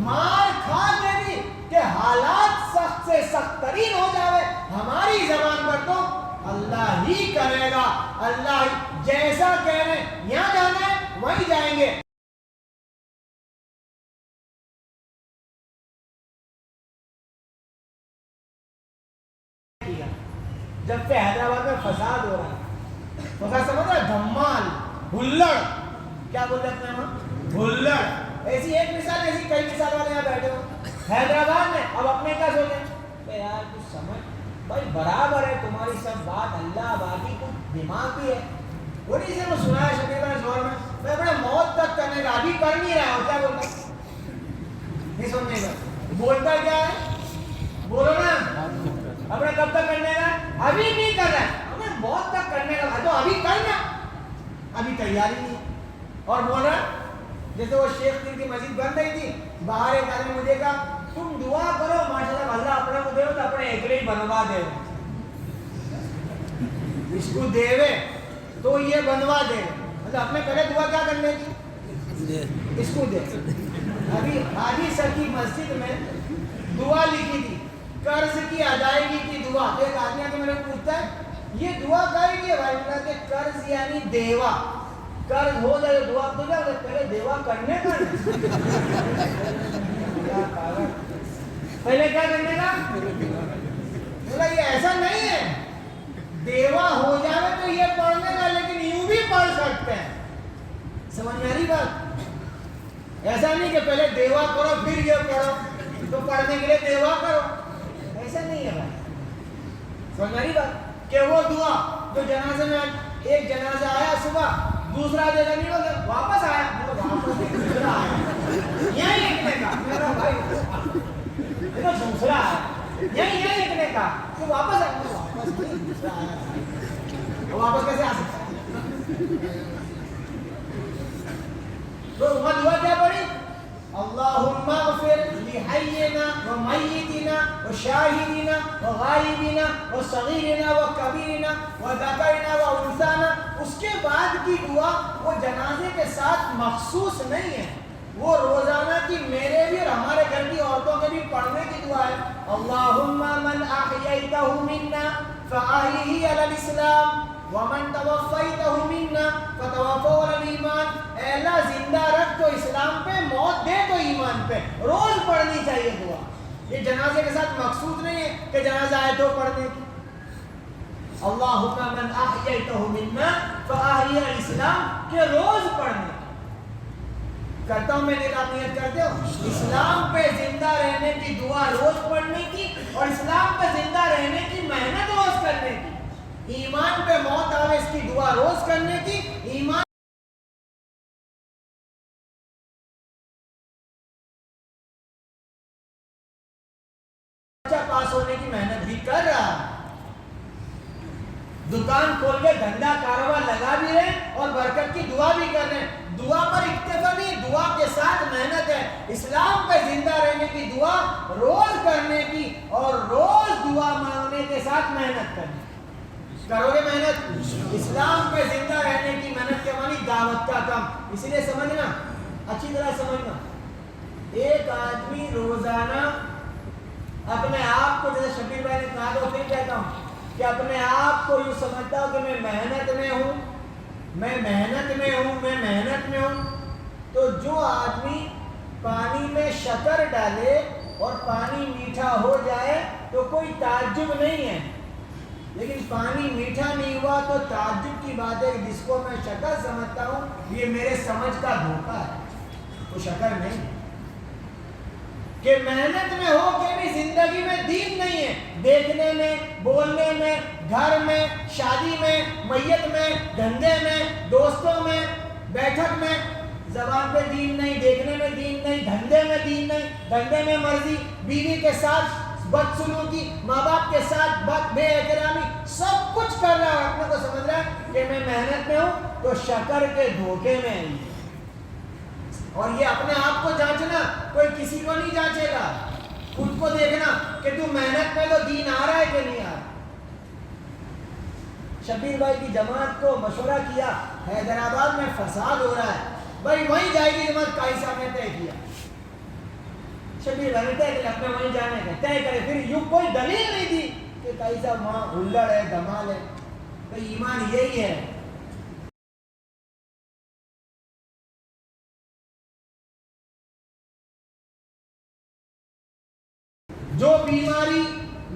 مار کھا کے بھی کہ حالات سخت سے سخت ترین ہو جاوے ہماری زبان پر تو اللہ ہی کرے گا. اللہ جیسا کہہ رہے ہیں یہاں جانا ہے وہیں جائیں گے. جب سے حیدرآباد میں فساد ہو رہا ہے, فساد سمجھ رہا ہے, دھمال, ہلڑ, کیا بولتے ہیں اپنے وہاں, ہلڑ. ایسی ایک مثال, ایسی کئی مثال والے یہاں بیٹھے ہو حیدرآباد میں. اب اپنے کیا سوچیں کہ یار کچھ سمجھ بھائی, برابر ہے تمہاری سب بات, اللہ باقی کچھ دماغ بھی ہے. وہ نہیں سے میں سنا ہے شکیل بھائی زور میں اپنے موت تک کرنے کا, ابھی کر نہیں رہا ہوں. کیا بولتا نہیں سننے کا, بولتا کیا ہے, بولو نا, اپنے کب تک کرنے کا, ابھی نہیں کر رہا ہے, ہمیں موت تک کرنے کا, تو ابھی کرنا, ابھی تیاری نہیں. اور بول رہا جیسے وہ شیخ پیر کی مسجد بن رہی تھی, باہر ایک آدمی مجھے کہا تم دعا کرو ماشاءاللہ اللہ اپنے کو دے تو اپنے ایکڑے ہی بنوا دے, اس کو دے تو یہ بنوا دے. مطلب اپنے پہلے دعا کیا کرنے کی, اس کو دے. ابھی حاجی سر کی مسجد میں دعا لکھی تھی, قرض کی ادائیگی کی دعا. ایک آدمی آگے میرے کو پوچھتا ہے یہ دعا کرے گی بھائی, بولا کہ قرض یعنی دیوا, قرض ہو جائے دعا تو جا, پہلے دیوا کرنے کا, پہلے کیا کرنے کا. بولا یہ ایسا نہیں ہے, دیوا ہو جائے تو یہ پڑھنے کا, لیکن یوں بھی پڑھ سکتے ہیں. سمجھ میں آ رہی بات, ایسا نہیں کہ پہلے دیوا کرو پھر یہ پڑھو, تو پڑھنے کے لیے دیوا کرو, ایسا نہیں ہے بھائی. سمجھ آ رہی بات کہ وہ دعا جو جنازے میں ایک جنازہ آیا صبح, دوسرا جگہ نہیں ہوگا, واپس آیا, واپس دوسرا آیا, یہاں لکھنے کا میرا بھائی, دوسرا آیا یہاں لکھنے کا, تو واپس آیا, واپس دوسرا آیا, واپس کیسے آ سکتا ہے. تو وہاں دعا کیا پڑھی, اللہم اغفر لحینا و میتنا و شاہدنا و غائبنا و صغیرنا و کبیرنا و ذکرنا و انثانا. اس کے بعد کی دعا وہ جنازے کے ساتھ مخصوص نہیں ہے, وہ روزانہ کی میرے بھی اور ہمارے گھر کی عورتوں کے بھی پڑھنے کی دعا ہے. اللہم من احییتہ منا فاحیہ علی الاسلام ومن توفیتہ منا فتوفہ علی الایمان. اے اللہ زندہ رکھ تو اسلام پہ, موت دے تو ایمان پہ. روز پڑھنی چاہیے دعا, یہ جنازے کے ساتھ مقصود نہیں ہے کہ جنازہ آئے تو پڑھنے کی. اللہم من احییتہ منا فاحیہ علی الاسلام, کہ روز پڑھنے. کرتا ہوں میں نے, آپ نیت کرتے ہو اسلام پہ زندہ رہنے کی دعا روز پڑھنے کی, اور اسلام پہ زندہ رہنے کی محنت روز کرنے کی. ایمان پہ موت آوے اس کی دعا روز کرنے کی. ایمان پاس ہونے کی محنت بھی کر رہا, دکان کھول کے دھندا کاروبار لگا بھی رہے اور برکت کی دعا بھی کر رہے ہیں. دعا پر اکتفا نہیں, دعا کے ساتھ محنت ہے. اسلام پہ زندہ رہنے کی دعا روز کرنے کی, اور روز دعا مانگنے کے ساتھ محنت کرنے. کرو گے محنت, اسلام پہ زندہ رہنے کی محنت کے معنی دعوت کا کام. اسی لیے سمجھنا, اچھی طرح سمجھنا, ایک آدمی روزانہ اپنے آپ کو, جیسے شبیر بھائی نے کہا تو پھر کہتا ہوں کہ اپنے آپ کو یوں سمجھتا ہوں کہ میں محنت میں ہوں, میں محنت میں ہوں, میں محنت میں ہوں. تو جو آدمی پانی میں شکر ڈالے اور پانی میٹھا ہو جائے تو کوئی تعجب نہیں ہے, لیکن پانی میٹھا نہیں ہوا تو تعجب کی بات ہے. جس کو میں شکر سمجھتا ہوں یہ میرے سمجھ کا دھوکہ ہے, وہ شکر نہیں. کہ محنت میں ہو کے بھی زندگی میں دین نہیں ہے, دیکھنے میں, بولنے میں, گھر میں, شادی میں, میت میں, دھندے میں, دوستوں میں, بیٹھک میں, زبان پہ دین نہیں, دیکھنے میں دین نہیں, دھندے میں دین نہیں, دھندے میں مرضی, بیوی کے ساتھ بدسلوکی, ماں باپ کے ساتھ بے احترامی, سب کچھ کر رہا ہے, اپنے کو سمجھ رہا ہے کہ میں محنت میں ہوں, تو شکر کے دھوکے میں ہے. اور یہ اپنے آپ کو جانچنا, کوئی کسی کو نہیں جانچے گا, خود کو دیکھنا کہ تو محنت میں تو دین آ رہا ہے کہ نہیں آ رہا. شبیر بھائی کی جماعت کو مشورہ کیا, حیدرآباد میں فساد ہو رہا ہے, بھائی وہیں جائے گی جماعت. قائی صاحب نے طے کیا, شبیر بھائی نے طے کیا اپنے وہیں جانے کا طے کرے. پھر یوں کوئی دلیل نہیں تھی کہ کئی صاحب وہاں ہلڑ ہے دھمال ہے. تو ایمان یہی ہے. جو بیماری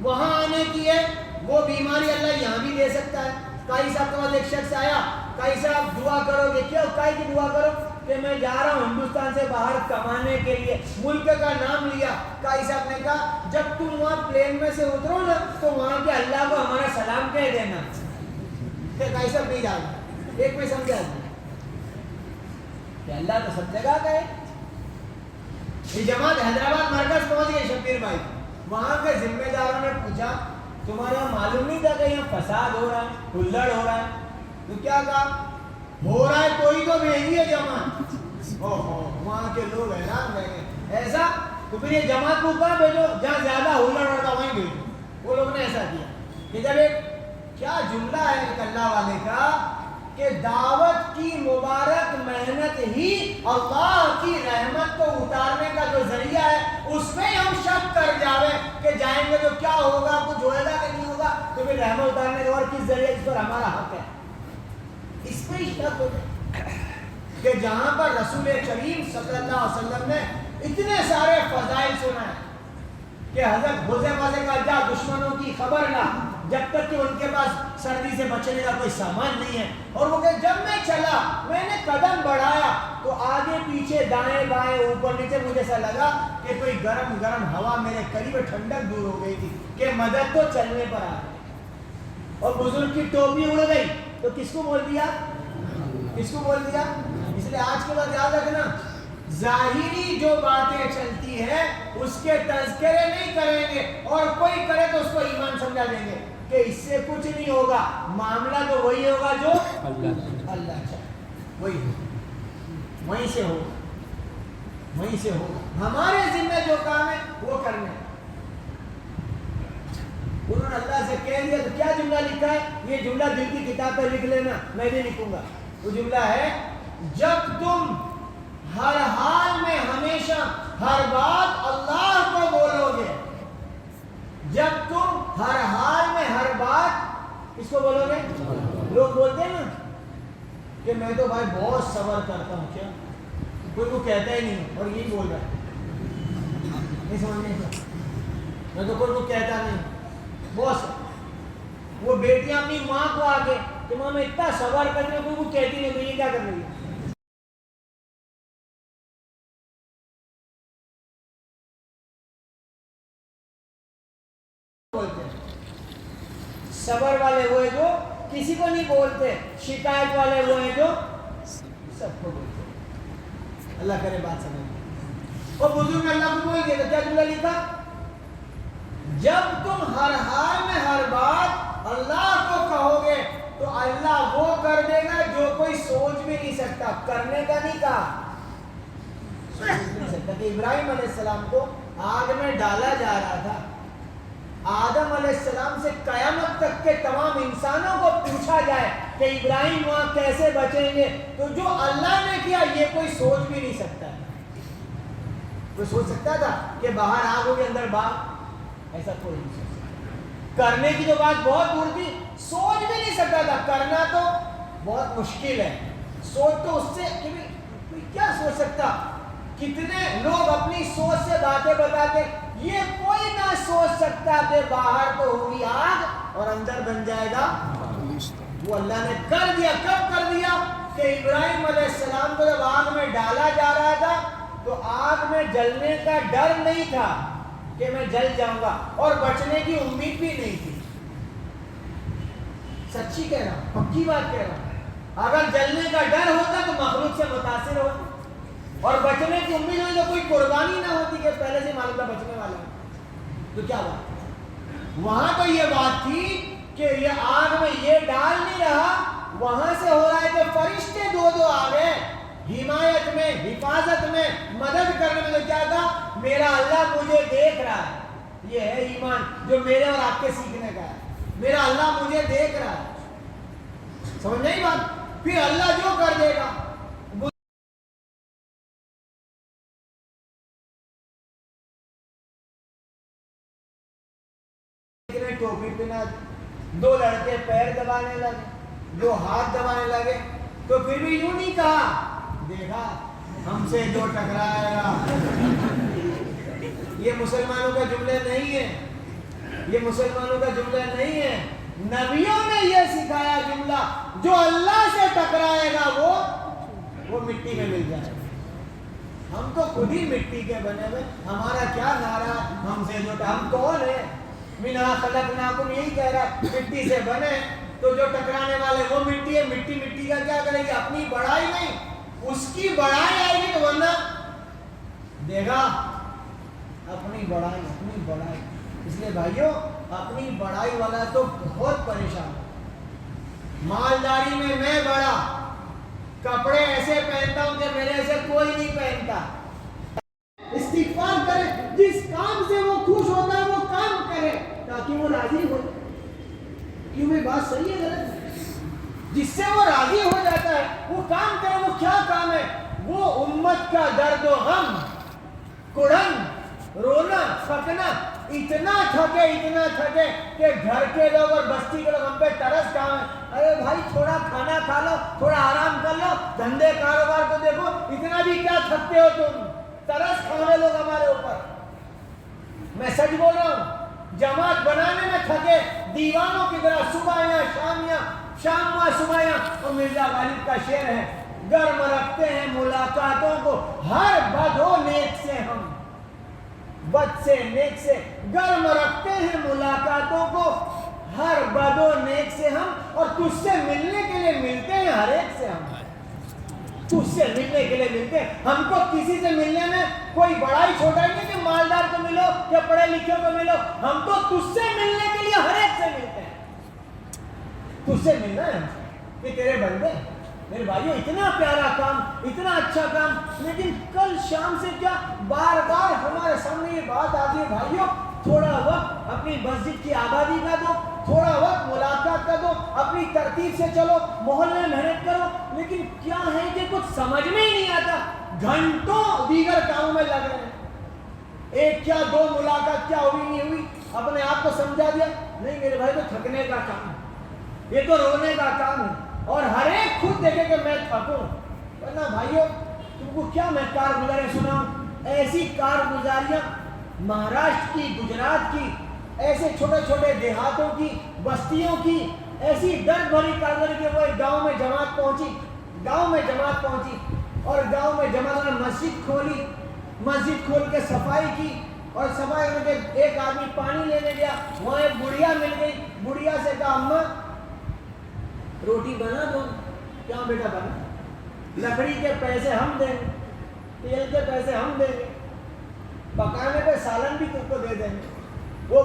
وہاں آنے کی ہے وہ بیماری اللہ یہاں بھی دے سکتا ہے. کئی صاحب کے پاس ایک شخص آیا, کئی صاحب دعا کرو گے, کیا کئی کی دعا کرو کہ میں جا رہا ہوں ہندوستان سے باہر کمانے کے لیے. ملک کا نام لیا. کئی صاحب نے کہا جب تم وہاں پلین میں سے اترو نا تو وہاں کے اللہ کو ہمارا سلام کہہ دینا. کہ کئی صاحب نہیں جانا. ایک میں سمجھا کہ اللہ تو سب جگہ کا ہے. یہ جماعت حیدرآباد مرکز پہنچ گئی شبیر بھائی. وہاں کے ذمہ داروں نے پوچھا تمہارے یہاں معلوم نہیں تھا کہ یہاں فساد ہو رہا ہے, ہلڑ ہو رہا ہے؟ تو کیا کہا ہو رہا ہے تو ہی تو بھیجیے جماعت. وہاں کے لوگ حیران رہ گئے. ایسا تو پھر یہ جماعت کو کہاں بھیجو جہاں زیادہ ہلڑ ہوتا وہیں بھیجو. وہ لوگ نے ایسا کیا کہ جب ایک کیا جملہ ہے ایک اللہ والے کا کہ دعوت کی مبارک محنت ہی اللہ کی رحمت کو اتارنے کا جو ذریعہ ہے, اس میں ہم شک کر جاوے کہ جائیں گے تو کیا ہوگا, کچھ ہوئے گا کہ نہیں ہوگا, تو پھر رحمت اتارنے کا اور کس ذریعے اس پر ہمارا حق ہے. اس پہ ہی شک ہو جائے کہ جہاں پر رسول کریم صلی اللہ علیہ وسلم نے اتنے سارے فضائل سنائے کہ حضرت حذیفہ سے کہا جا دشمنوں کی خبر لا جب تک کہ ان کے پاس سردی سے بچنے کا کوئی سامان نہیں ہے. اور وہ کہ جب میں چلا میں نے قدم بڑھایا تو آگے پیچھے دائیں بائیں اوپر نیچے مجھے ایسا لگا کہ کوئی گرم گرم ہوا میرے قریب ٹھنڈک دور ہو گئی تھی کہ مدد تو چلنے پر آ گئی. اور بزرگ کی ٹوپی اڑ گئی تو کس کو بول دیا, کس کو بول دیا. اس لیے آج کے بعد یاد رکھنا ظاہری جو باتیں چلتی ہے اس کے تذکرے نہیں کریں گے, اور کوئی کرے تو اس کو ایمان سمجھا دیں گے کہ اس سے کچھ نہیں ہوگا. معاملہ تو وہی ہوگا جو اللہ چاہے, وہی وہیں سے ہوگا, وہیں سے ہوگا. ہمارے ذمہ جو کام ہے وہ کرنے. انہوں نے اللہ سے کہہ دیا تو کیا جملہ لکھا ہے, یہ جملہ دل کی کتاب پہ لکھ لینا, میں نہیں لکھوں گا. وہ جملہ ہے جب تم ہر حال میں ہمیشہ ہر بات اللہ کو بولو گے, جب تم ہر حال میں ہر بات کس کو بولو گے. لوگ بولتے ہیں نا کہ میں تو بھائی بہت صبر کرتا ہوں, کیا کوئی کو کہتا ہی نہیں اور یہی بول رہا ہے, نہیں سمجھنے کا, میں تو کوئی کو کہتا نہیں بہت. وہ بیٹیاں اپنی ماں کو آ کے کہ ماں میں اتنا صبر کرتی ہوں, کوئی کو کہتی نہیں تو یہ کیا کر رہی ہے. صبر والے وہ ہیں جو کسی کو نہیں بولتے, شکایت والے وہ ہیں جو سب کو بولتے. اللہ کرے بات سمجھ. اور بزرگ اللہ کو بول دیا تو کیا جملہ لکھا, جب تم ہر حال میں ہر بات اللہ کو کہو گے تو اللہ وہ کر دے گا جو کوئی سوچ بھی نہیں سکتا. کرنے کا نہیں کہا, سوچ نہیں سکتا. کہ ابراہیم علیہ السلام کو آگ میں ڈالا جا رہا تھا, آدم علیہ السلام سے قیامت تک کے تمام انسانوں کو پوچھا جائے کہ ابراہیم وہاں کیسے بچیں گے, تو جو اللہ نے کیا یہ کوئی سوچ بھی نہیں سکتا. کوئی سوچ سکتا تھا کہ باہر آگ ہوگی اندر باغ, ایسا کوئی نہیں سوچ سکتا. کرنے کی جو بات بہت دور تھی, سوچ بھی نہیں سکتا تھا. کرنا تو بہت مشکل ہے, سوچ تو اس سے کوئی کیا سوچ سکتا. کتنے لوگ اپنی سوچ سے باتیں بتاتے, یہ کوئی نہ سوچ سکتا کہ باہر تو ہوگی آگ اور اندر بن جائے گا. وہ اللہ نے کر دیا. کب کر دیا کہ ابراہیم علیہ السلام کو جب آگ میں ڈالا جا رہا تھا تو آگ میں جلنے کا ڈر نہیں تھا کہ میں جل جاؤں گا, اور بچنے کی امید بھی نہیں تھی. سچی کہہ رہا ہوں, پکی بات کہہ رہا ہوں. اگر جلنے کا ڈر ہوتا تو مخلوق سے متاثر ہوتا, اور بچنے کی امید ہوئی تو کوئی قربانی نہ ہوتی کہ پہلے سے معلوم تھا بچنے والا ہے. تو کیا بات, وہاں تو یہ بات تھی کہ یہ آگ میں یہ ڈال نہیں رہا, وہاں سے ہو رہا ہے کہ فرشتے دو دو آ گئے حمایت میں, حفاظت میں, مدد کرنے میں. تو کیا کہا میرا اللہ مجھے دیکھ رہا ہے. یہ ہے ایمان جو میرے اور آپ کے سیکھنے کا ہے. میرا اللہ مجھے دیکھ رہا ہے. سمجھ نہیں بات. پھر اللہ جو کر دے گا. ٹوپی فتنہ, 2 لڑکے پیر دبانے لگے, 2 ہاتھ دبانے لگے, تو پھر بھی یوں نہیں کہا دیکھا ہم سے جو ٹکرائے گا. یہ مسلمانوں کا جملہ نہیں ہے, یہ مسلمانوں کا جملہ نہیں ہے. نبیوں نے یہ سکھایا جملہ, جو اللہ سے ٹکرائے گا وہ مٹی میں مل جائے گا. ہم تو خود ہی مٹی کے بنے ہوئے, ہمارا کیا نعرہ ہم سے جو, ہم کون ہے؟ منھا خلقناکم, یہی کہہ رہا ہے مٹی سے بنے, تو جو ٹکرانے والے وہ مٹی ہے. مٹی کا کیا کرے گی؟ اپنی بڑائی نہیں, اس کی بڑائی آئے گی تو ورنہ دیکھا اپنی بڑائی. اس لیے بھائیوں اپنی بڑائی والا تو بہت پریشان ہے. مالداری میں بڑا, کپڑے ایسے پہنتا ہوں کہ میرے ایسے کوئی نہیں پہنتا. استغفار کرے, جس کام سے وہ خوش ہوتا ہے وہ کام کرے تاکہ وہ راضی ہو جائے. کیوں میں بات صحیح ہے غلط؟ جس سے وہ راضی ہو جاتا ہے وہ کام کرے. وہ کیا کام ہے؟ وہ امت کا درد و غم, کڑن, رونا, پکنا, اتنا تھکے کہ گھر کے لوگ اور بستی کے لوگ ہم پہ ترس کہاں ہے. ارے بھائی تھوڑا کھانا کھا لو, تھوڑا آرام کر لو, دھندے کاروبار کو دیکھو, اتنا بھی کیا تھکتے ہو تم؟ ترس کھانے لوگ ہمارے اوپر. میں سچ بول رہا ہوں, جماعت بنانے میں تھکے دیوانوں کی طرح, شام صبح. اور مرزا غالب کا شعر ہے, گرم رکھتے ہیں ملاقاتوں کو ہر بد و نیک سے, ہم بد سے نیک سے گرم رکھتے ہیں ملاقاتوں کو ہر بد و نیک سے ہم, اور تجھ سے ملنے کے لیے ملتے ہیں ہر ایک سے. ہم تجھ سے ملنے کے لیے ملتے ہیں. ہم کو کسی سے ملنے میں کوئی بڑائی چھوٹا نہیں کہ مالدار کو ملو یا پڑھے لکھے کو ملو, ہم تو تجھ سے ملنے کے لیے ہر ایک سے ملتے ہیں. تجھ سے ملنا ہے کہ تیرے بندے. میرے بھائیو اتنا پیارا کام, اتنا اچھا کام, لیکن کل شام سے کیا بار بار ہمارے سامنے یہ بات آتی ہے, بھائیو تھوڑا وقت اپنی مسجد کی آبادی کا دو, تھوڑا وقت ملاقات کا دو, اپنی ترتیب سے چلو, محلے محنت کرو. لیکن کیا ہے کہ کچھ سمجھ میں ہی نہیں آتا, گھنٹوں دیگر کاموں میں لگ رہے ہیں. ایک کیا 2 ملاقات کیا ہوئی نہیں ہوئی, اپنے آپ کو سمجھا دیا. نہیں میرے بھائی, تو تھکنے کا کام ہے, یہ تو رونے کا کام ہے, اور ہر ایک خود دیکھے کہ میں تھکوں. ورنہ بھائیو تم کو کیا میں کارگزاری سناؤں, ایسی کارگزاریاں مہاراشٹر کی, گجرات کی, ایسے چھوٹے چھوٹے دیہاتوں کی, بستیوں کی, ایسی درد بھری کارگزاری کہ وہ ایک گاؤں میں جماعت پہنچی, اور گاؤں میں جماعت نے مسجد کھولی, مسجد کھول کے صفائی کی, اور صفائی میں ایک آدمی پانی لینے گیا, وہاں ایک بڑھیا مل گئی. بڑھیا سے کہا اماں روٹی بنا دو. کیا بیٹا بنا, لکڑی کے پیسے ہم دیں گے, تیل کے پیسے ہم دیں گے, پکانے پہ سالن بھی تم کو دے دیں گے. وہ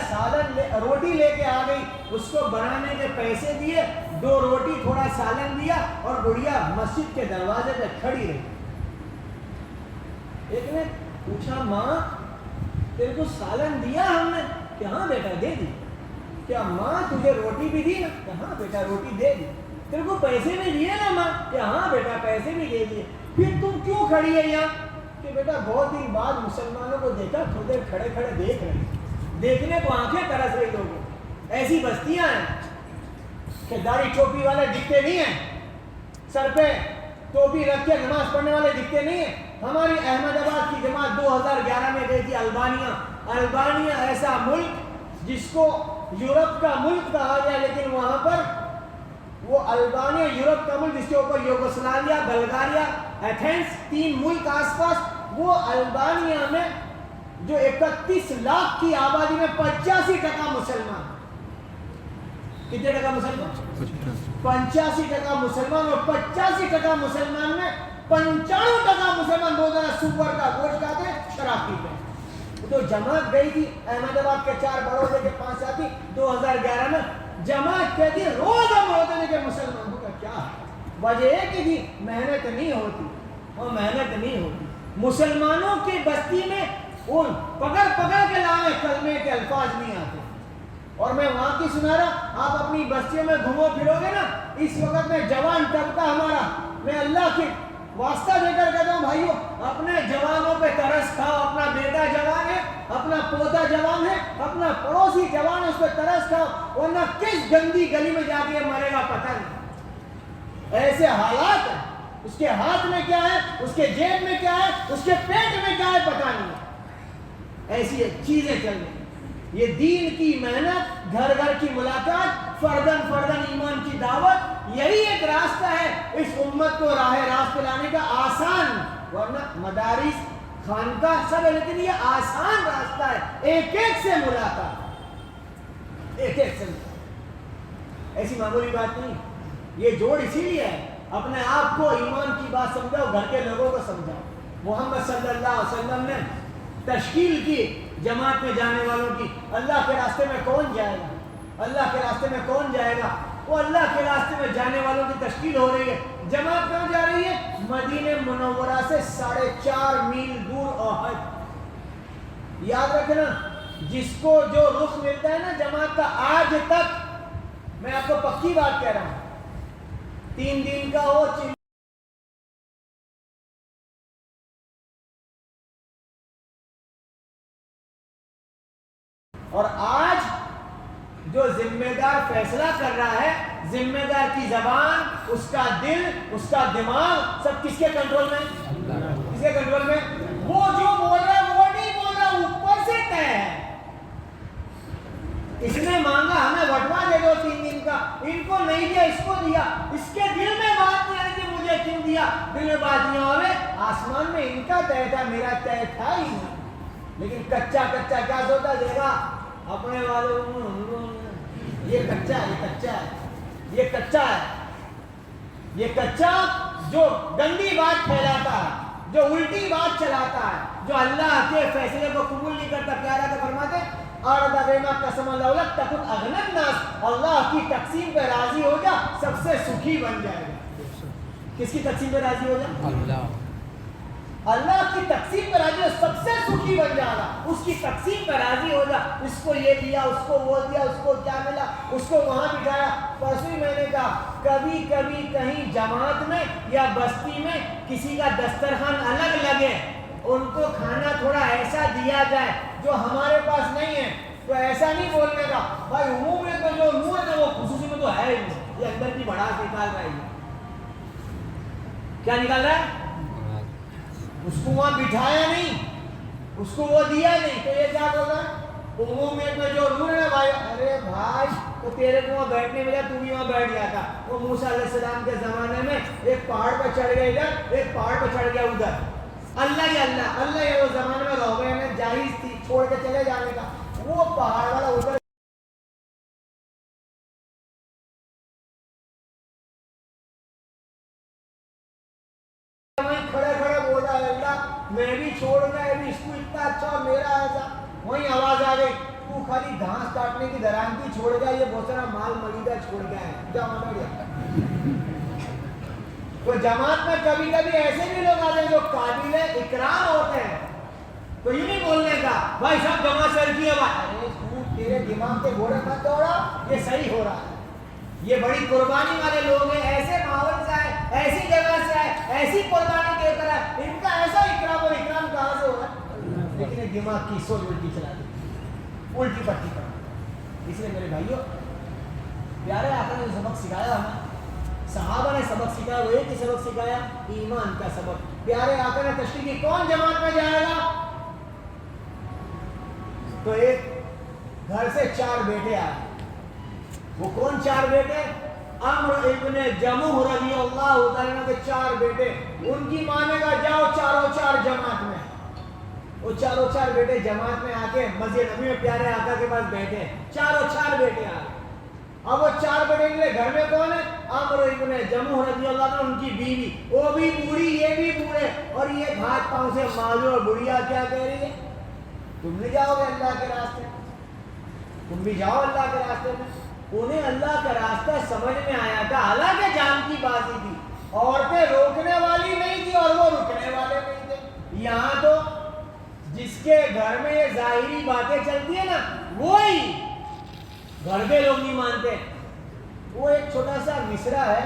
سالن روٹی لے کے آ گئی, اس کو بنانے کے پیسے دیے, 2 روٹی تھوڑا سالن دیا, اور بڑھیا مسجد کے دروازے پہ کھڑی رہی. ایک نے پوچھا ماں تیرے کو سالن دیا ہم نے؟ کہ ہاں بیٹا دے دی. کیا ماں تجھے روٹی بھی دی نا؟ کہ ہاں بیٹا روٹی دے دی. تیرے کو پیسے بھی دیے نا ماں؟ کہ ہاں بیٹا پیسے بھی دے دیے. پھر تم کیوں کھڑی ہے یہاں؟ کہ بیٹا بہت دن بعد مسلمانوں کو دیکھا, تھوڑی دیر کھڑے کھڑے دیکھ رہے, دیکھنے کو آنکھیں ترس رہی لوگوں. ایسی بستیاں ہیں کہ داڑھی ٹوپی والے دکھتے نہیں ہیں, سر پہ ٹوپی رکھ کے نماز پڑھنے والے دکھتے نہیں ہیں. ہماری احمد آباد کی جماعت 2011 میں گئی تھی البانیہ, ایسا ملک جس کو یورپ کا ملک کہا گیا, لیکن وہاں پر وہ البانیہ یورپ کا ملک, جس کے اوپر یوگوسلاویا, بلغاریہ, ایتھنس, 3 ملک آس پاس. وہ البانیہ میں جو 31 لاکھ کی آبادی میں 85% مسلمان. کتنے ٹکا مسلمان؟ 85% مسلمان. اور 85% مسلمان میں 95% مسلمان روزانہ سور کا گوشت کھاتے ہیں, شراب پیتے ہیں. تو جماعت گئی تھی احمد آباد کے 4 بڑوے کے 5 ساتھی 2011 میں. جماعت کہتی ہے روز ہم ہوتے ہیں کہ مسلمانوں کا کیا ہے. وجہ ایک ہی تھی, محنت نہیں ہوتی, اور محنت نہیں ہوتی. مسلمانوں کی بستی میں ان پکڑ کے لائے کلمے کے الفاظ نہیں آتے. اور میں وہاں کی سنا رہا, آپ اپنی بستیوں میں گھومو پھرو گے نا, اس وقت میں جوان طبقہ ہمارا, میں اللہ کی واسطہ دے کر کہتا ہوں بھائیو اپنے جوانوں پہ ترس کھاؤ. اپنا بیٹا جوان ہے, اپنا پوتا جوان ہے, اپنا پڑوسی جوان ہے, اس پہ ترس کھاؤ, ورنہ کس گندی گلی میں جا کے مرے گا پتہ نہیں. ایسے حالات ہیں. اس کے ہاتھ میں کیا ہے, اس کے جیب میں کیا ہے, اس کے پیٹ میں کیا ہے پتہ نہیں. ایسی چیزیں چل رہی. یہ دین کی محنت, گھر گھر کی ملاقات, فردن فردن ایمان کی دعوت, یہی ایک راستہ ہے اس امت کو راہ راست پہ لانے کا آسان. ورنہ مدارس, خانقاہ سب ہے, لیکن یہ آسان راستہ ہے. ایک ایک سے ملاقات, ایک ایک سے ملاقات, ایسی معمولی بات نہیں. یہ جوڑ اسی لیے ہے, اپنے آپ کو ایمان کی بات سمجھاؤ, گھر کے لوگوں کو سمجھاؤ. محمد صلی اللہ علیہ وسلم نے تشکیل کی جماعت میں جانے والوں کی. اللہ کے راستے میں کون جائے گا, اللہ کے راستے میں کون جائے گا؟ وہ اللہ کے راستے میں جانے والوں کی تشکیل ہو رہی ہے. جماعت کہاں جا رہی ہے؟ مدینہ منورہ سے 4.5 میل دور احد. یاد رکھنا, جس کو جو رخ ملتا ہے نا جماعت کا, آج تک میں آپ کو پکی بات کہہ رہا ہوں, 3 دن کا ہو, اور آج جو ذمہ دار فیصلہ کر رہا ہے, ذمہ دار کی زبان, اس کا دل, اس کا دماغ سب کس کے کنٹرول میں؟ کس کے کنٹرول میں؟ وہ جو بول رہا ہے وہ نہیں بول رہا, اوپر سے طے ہے. اس نے مانگا ہمیں بٹوا دے دو 3 دن کا, ان کو نہیں دیا, اس کو دیا. اس کے دل میں بات نہیں آئی کہ مجھے کیوں دیا, دل میں بات نہیں آئے. آسمان میں ان کا طے تھا, میرا طے تھا ہی نہیں. لیکن کچا کچا کیا سوتا دے گا اپنے والوں. یہ کچا ہے, یہ کچا ہے, یہ کچا ہے. یہ کچا جو گندی بات پھیلاتا ہے, جو الٹی بات چلاتا ہے, جو اللہ کے فیصلے کو قبول نہیں کرتا. پیارا تو فرماتے اور قسم اللہ تکن اغنى الناس, اللہ کی تقسیم پہ راضی ہو جا, سب سے سکھی بن جائے گا. کس کی تقسیم پہ راضی ہو جا؟ اللہ. اللہ کی تقسیم پہ راضی ہو, سب سے سکھی بن جائے گا. اس کی تقسیم پہ راضی ہو جا. اس کو یہ دیا, اس کو وہ دیا, اس کو کیا ملا, اس کو وہاں بٹھایا. پرسویں میں نے کہا کبھی کبھی کہیں جماعت میں یا بستی میں کسی کا دسترخوان الگ لگے, ان کو کھانا تھوڑا ایسا دیا جائے جو ہمارے پاس نہیں ہے, تو ایسا نہیں بولنے کا بھائی عموم میں تو جو نور ہے وہ خصوصی میں تو ہے ہی نہیں. یہ اندر کی بڑھاس نکال رہا ہے. کیا نکال رہا ہے؟ اس کو وہاں بٹھایا نہیں, اس کو وہ دیا نہیں, تو یہ کیا بول رہا ہے؟ عمومیت میں جو نور ہے بھائی. ارے بھائی تو تیرے کو وہاں بیٹھنے ملا, تو بھی وہاں بیٹھ گیا تھا. وہ موسیٰ علیہ السلام کے زمانے میں ایک پہاڑ پہ چڑھ گیا ادھر, ایک پہاڑ پہ چڑھ گیا ادھر. اللہ ہی اللہ, اللہ ہی وہ زمانے میں روبے میں جائز تھی چھوڑ کے چلے جانے کا. وہ پہاڑ والا ادھر کھڑے کھڑے بولا اللہ میں بھی چھوڑ گیا, یہ بھی اس کو اتنا اچھا میرا ایسا. وہیں آواز آ گئی, تو خالی گھاس کاٹنے کی درانتی چھوڑ گیا, یہ بہت سارا مال ملیدہ چھوڑ گیا ہے, جا بیٹھ گیا. تو جماعت میں کبھی کبھی ایسے بھی لوگ آتے ہیں جو قابل اکرام ہوتے ہیں, تو یہ نہیں بولنے کا بھائی سب جمع سر کی ہے. ارے تو تیرے دماغ کے گھوڑے مت دوڑا, یہ صحیح ہو رہا ہے. یہ بڑی قربانی والے لوگ ہیں, ایسے ماحول سے آئے, ایسی جگہ سے آئے, ایسی قربانی دے کر آئے, ان کا ایسا اکرام, اور اکرام کہاں سے ہو رہا ہے؟ لیکن دماغ کی سوچ الٹی چلا دی, الٹی پٹی پر. اس لیے میرے بھائیوں, پیارے آقا نے جو سبق سکھایا ہمیں, صحابہ نے سبق سکھایا, وہ ایک ہی سبق سکھایا, ایمان کا سبق. پیارے آقا نے تشریح کی کون جماعت میں جائے گا, تو ایک گھر سے 4 بیٹے آئے. وہ کون 4 بیٹے؟ عمرو ابن جموح رضی اللہ تعالیٰ کے 4 بیٹے. ان کی ماں نے کہا جاؤ چاروں 4 جماعت میں. وہ چاروں 4 بیٹے جماعت میں آ کے مسجد نبی میں پیارے آقا کے پاس بیٹھے. چاروں 4 بیٹے آئے. اب وہ 4 بیٹے کے گھر میں کون ہے؟ عمرو ابن جموح رضی اللہ عنہ, ان کی بیوی, وہ بھی بوڑھی, یہ بھی بوڑھے, اور یہ ہاتھ پاؤں سے معذور. بڑھیا کیا کہہ رہی ہے, تم نہیں جاؤ گے اللہ کے راستے, تم بھی جاؤ اللہ کے راستے میں. انہیں اللہ کا راستہ سمجھ میں آیا تھا, حالانکہ جان کی بازی تھی. عورتیں روکنے والی نہیں تھی اور وہ رکنے والے نہیں تھے. یہاں تو جس کے گھر میں یہ ظاہری باتیں چلتی ہیں نا, وہی گھر کے لوگ نہیں مانتے. وہ ایک چھوٹا سا مصرع ہے,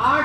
8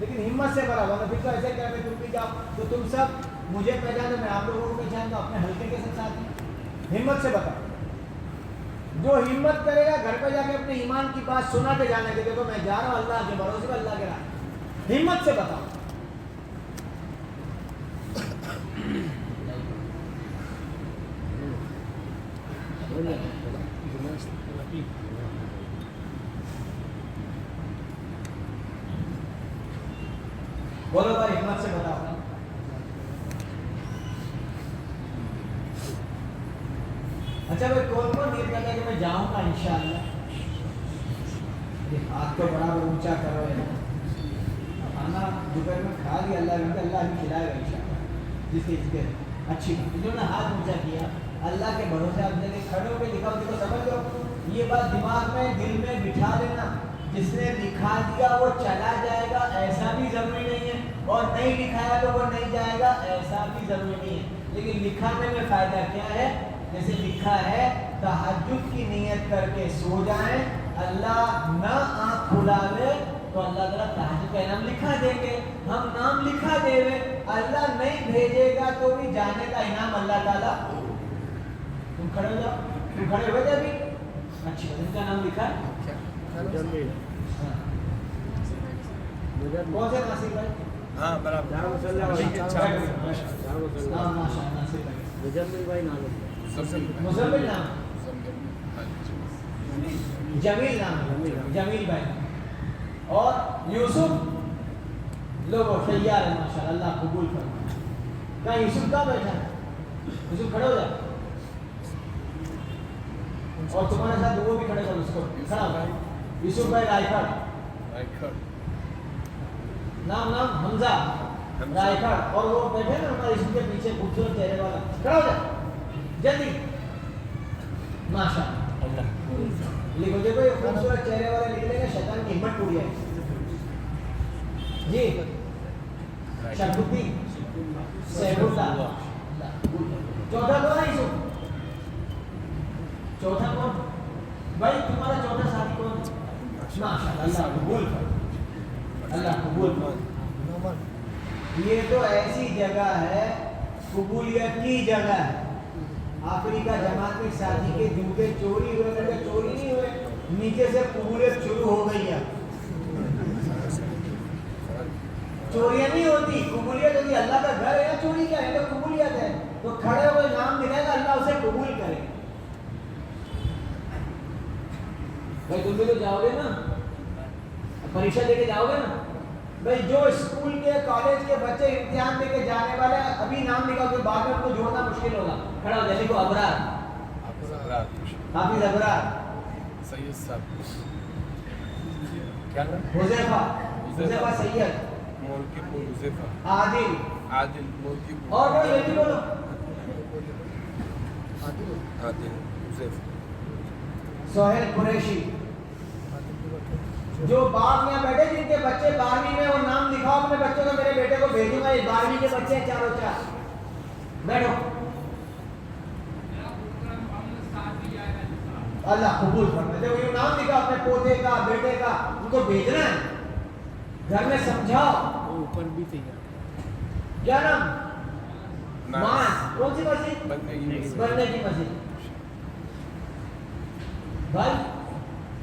لیکن ہمت سے بڑا ورنہ پھر تو ایسے کرتے تم بھی جاؤ تو تم سب مجھے پہچانو میں آپ لوگوں کو پہچانتا ہوں، اپنے ہلکے کے سب ساتھ ہمت سے بتاؤ. جو ہمت کرے گا گھر پہ جا کے اپنے ایمان کی بات سنا کے جانے کے دیکھو میں جا رہا ہوں اللہ کے بھروسے پہ، اللہ کے راہ. ہمت سے بتاؤ. بولو بھائی ہمت سے بتاؤ. اچھا بھائی کون کون نیت کرتا ہے کہ میں جاؤں گا انشاءاللہ؟ ہاتھ کو بڑا اونچا کرو ہے کھانا دوپہر میں کھا لیا اللہ کے اللہ بھی کھلائے گا انشاءاللہ. جس کے اچھی بات انہوں نے ہاتھ اونچا کیا اللہ کے بھروسے آپ جگہ کھڑے ہو کے دکھاؤ. دیکھو سمجھ لو یہ بات دماغ میں دل میں بٹھا لینا. جس نے لکھا دیا وہ چلا جائے گا ایسا بھی ضروری نہیں ہے، اور نہیں لکھایا تو وہ نہیں جائے گا ایسا بھی ضروری نہیں ہے. لیکن لکھانے میں فائدہ کیا ہے؟ جیسے لکھا ہے تہجد کی نیت کر کے سو جائیں، اللہ نہ آنکھ کھلاوے تو اللہ تعالیٰ تہجد کا انعام لکھا دیں گے. ہم نام لکھا دے وے اللہ نہیں بھیجے گا تو بھی جانے کا انعام اللہ تعالیٰ. تم کھڑے ہو جاؤ، تم کھڑے ہوئے تھے ابھی اچھی ان کا نام لکھا ہے کون سے ناصر بھائی؟ ہاں برابر. مزمل نام جمیل نام جمیل بھائی اور یوسف لوگوں تیار ہے ماشاء اللہ قبول کرنا. کہاں یوسف کہاں بیٹھا ہے؟ یوسف کھڑے ہو جائے اور تمہارے ساتھ وہ بھی کھڑے کرو اس کو کھڑا ہو. یوسف بھائی رائکھڑ نام حمزہ رائکھڑ اور وہ بیٹھے نا ہمارے یوسف کے پیچھے خوبصورت چہرے والا کھڑا ہو جائے جلدی ماشاء اللہ. لکھو دیکھو یہ خوبصورت چہرے والے نکلے گا شیطان کی ہمت ٹوٹ جائے. جی شرف الدین سیف اللہ. چوتھا کون ہے یوسف؟ چوتھا کون بھائی تمہارا چوتھا ساتھی کون ہے؟ ماشاءاللہ اللہ قبول کر اللہ قبول کر. یہ تو ایسی جگہ ہے قبولیت کی جگہ ہے. آخری کا جماعت میں ساتھی کے جوتے چوری ہوئے کرتے چوری نہیں ہوئے نیچے سے قبولیت شروع ہو گئی ہے. چوریاں نہیں ہوتی قبولیت ہوتی. اللہ کا گھر ہے چوری کیا ہے تو قبولیت ہے. تو کھڑے ہوئے نام دکھائے گا اللہ اسے قبول کرے. بھائی تم بھی تو جاؤ گے نا پریشا دے کے جاؤ گے نا. بھائی جو اسکول کے کالج کے بچے امتحان دے کے جانے والے ابھی نام لکھا کے بعد میں ان کو جوڑنا مشکل ہوگا. کھڑا ہو جیسے کو ابرار حافظ ابرار سید صاحب کیا نام حذیفہ سید مولکی پور حذیفہ عادل مولکی پور اور کوئی جلدی بولو عادل حذیفہ سہیل قریشی جو 12ویں بیٹھے جن کے بچے 12ویں میں وہ نام لکھاؤ اپنے بچوں کو میرے بیٹے کو بھیجوں گا. یہ 12ویں کے بچے ہیں چاروں چار. بیٹھو اللہ قبول کرنا. جب یہ نام لکھا اپنے پوتے کا بیٹے کا ان کو بھیجنا ہے گھر میں سمجھاؤ. اوپر بھی تھی کیا نام؟ ماس. کون سی مسجد؟ بننے کی مسجد. بھائی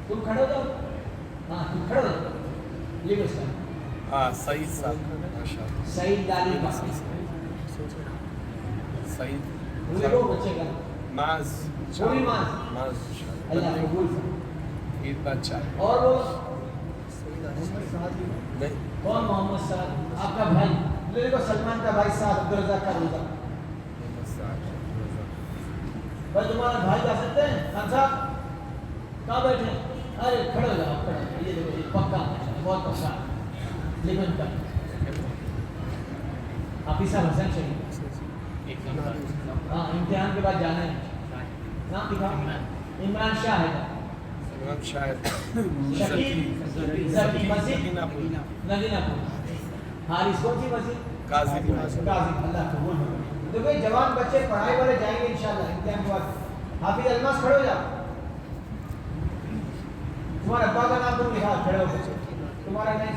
تم کھڑے ہو جاؤ. ہاں تم کھڑے ہو جاؤ. یہ کس کا؟ ہاں سعید صاحب ماشاءاللہ. سعید دالی کا سعید لکھو بچے کا معاذ کوئی معاذ اللہ قبول کرے. عید بادشاہ اور وہ نہیں کون محمد صاحب آپ کا بھائی لے کو سلمان کا بھائی صاحب عبدالرزاق کا روزہ. بھائی تمہارا بھائی جا سکتے ہیں خان صاحب کہاں بیٹھے ہیں؟ ارے کھڑے ہو جاؤ کھڑے. یہ دیکھو یہ پکا بہت پکا لیکن کا حافظ صاحب حسن شریف. ہاں امتحان کے بعد جانا ہے. نام لکھا عمران شاہ ہے امام شاہد شکیل زکی مسجد نگینہ پور. حارث کون سی مسجد؟ قاضی اللہ قبول کرے. دیکھو جوان بچے پڑھائی والے جائیں گے انشاءاللہ امتحان کے بعد. حافظ الماس کھڑے ہو جاؤ. تمہارے ابا کا نام تم لکھا کھڑے ہو. تمہارا نہیں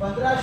15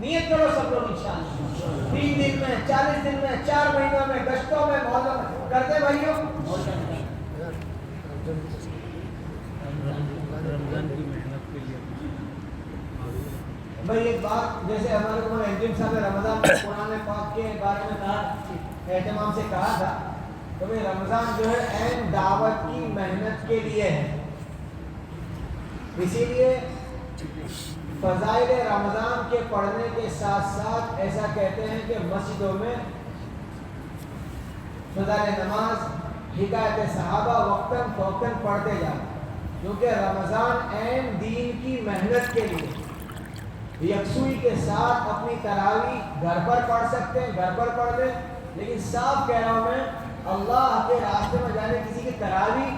نیت کرو سب لوگ انشاءاللہ 3 دن میں 40 دن میں 4 مہینوں میں گشتوں میں محلوں میں کرتے بھائیوں رمضان کی محنت کے لیے بھائی ایک بات جیسے ہمارے کو انجم صاحب نے رمضان میں قرآن پاک کے بارے میں کہا اہتمام سے کہا تھا تو بھائی رمضان جو ہے عین دعوت کی محنت کے لیے ہے اسی لیے فضائل رمضان کے پڑھنے کے ساتھ ساتھ ایسا کہتے ہیں کہ مسجدوں میں فضائل نماز حکایت صحابہ وقتاً فوقتاً پڑھتے جاتے کیونکہ رمضان عین دین کی محنت کے لیے یکسوئی کے ساتھ اپنی تراویح گھر پر پڑھ سکتے ہیں گھر پر پڑھ دیں لیکن صاف کہہ رہا ہوں میں اللہ کے راستے میں جانے کسی کی تراویح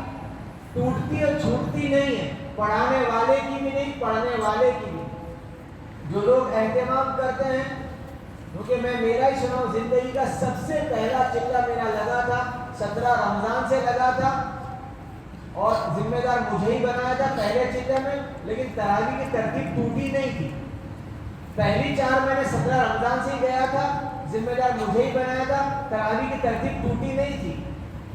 ٹوٹتی اور چھوٹتی نہیں ہے پڑھانے والے کی بھی نہیں پڑھنے والے کی بھی جو لوگ اہتمام کرتے ہیں کیونکہ میں میرا ہی سناؤں زندگی کا سب سے پہلا چلہ میرا لگا تھا 17 رمضان سے لگا تھا اور ذمہ دار مجھے ہی بنایا تھا پہلے چلے میں لیکن تراویح کی ترتیب ٹوٹی نہیں تھی پہلی 4 مہینے 17 رمضان سے ہی گیا تھا ذمہ دار مجھے ہی بنایا تھا تراویح کی ترتیب ٹوٹی نہیں تھی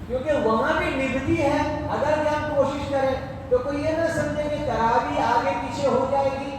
کیونکہ وہاں بھی نبھتی ہے اگر کہ ہم کوشش کریں تو کوئی یہ نہ سمجھے کہ تراویح آگے پیچھے ہو جائے گی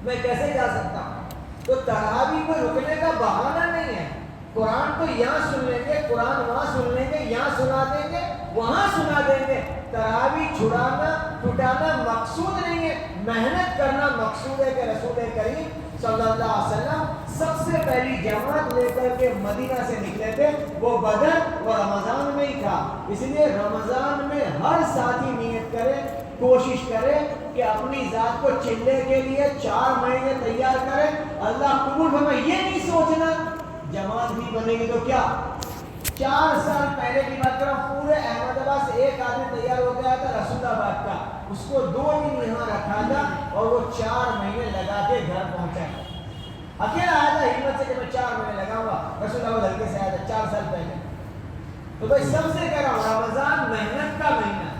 میں کیسے جا سکتا ہوں تو تراویح کو رکنے کا بہانہ نہیں ہے قرآن تو یہاں سن لیں گے قرآن وہاں سن لیں گے یہاں سنا دیں گے وہاں سنا دیں گے تراویح چھڑانا ٹوٹانا مقصود نہیں ہے محنت کرنا مقصود ہے کہ رسول کریم صلی اللہ علیہ وسلم سب سے پہلی جماعت لے کر کے مدینہ سے نکلے تھے وہ بدر و رمضان میں ہی تھا اس لیے رمضان میں ہر ساتھی نیت کرے کوشش کرے کہ اپنی ذات کو چلے کے لیے 4 مہینے تیار کرے اللہ قبول فرمائے یہ نہیں سوچنا جماعت نہیں بنے گی تو کیا 4 سال پہلے کی بات کر رہا ہوں پورے احمد آباد سے ایک آدمی تیار ہو گیا تھا رسول آباد کا اس کو 2 دن یہاں رکھا تھا اور وہ 4 مہینے لگا کے گھر پہنچا اکیلا آیا تھا ہمت سے کہ میں 4 مہینے لگاؤں گا رسول آباد ہلکے سے آیا تھا 4 سال پہلے تو بھائی سب سے کہہ رہا ہوں رمضان محنت کا مہینہ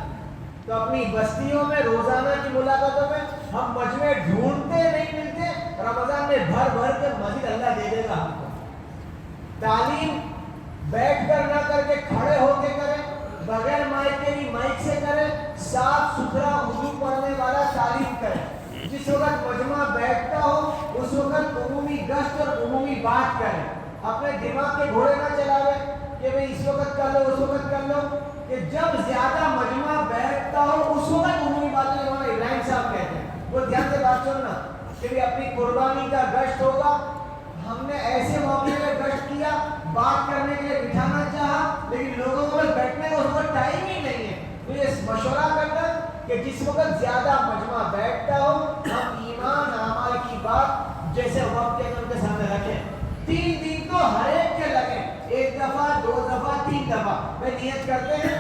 تو اپنی بستیوں میں روزانہ کی ملاقاتوں میں ہم مجمع ڈھونڈتے نہیں ملتے رمضان میں بھر بھر کے مسجد اللہ دے دے گا ہم کو تعلیم بیٹھ کر نہ کر کے کھڑے ہو کے کریں بغیر مائک کے بھی مائک سے کریں صاف ستھرا وضو پڑھنے والا تعلیم کریں جس وقت مجمع بیٹھتا ہو اس وقت عمومی گشت اور عمومی بات کریں اپنے دماغ کے گھوڑے نہ چلاوے کہ بھئی اس وقت کر لو اس وقت کر لو کہ جب زیادہ مجمع بیٹھتا ہو اس وقت عمومی باتیں مولانا ابراہیم صاحب کہتے ہیں وہ دھیان سے بات سننا کہ اپنی قربانی کا گشت ہوگا ہم نے ایسے موقع میں گشت کیا بات کرنے کے لیے بٹھانا چاہا لیکن لوگوں کو بیٹھنے کا اس وقت ٹائم ہی نہیں ہے تو یہ مشورہ کرنا کہ جس وقت زیادہ مجمع بیٹھتا ہو ہم ایمان اعمال کی بات جیسے وقت کے اندر کے سامنے رکھیں 3 دن تو ہر ایک کے لگے 1 دفعہ 2 دفعہ 3 دفعہ میں نیت کرتے ہیں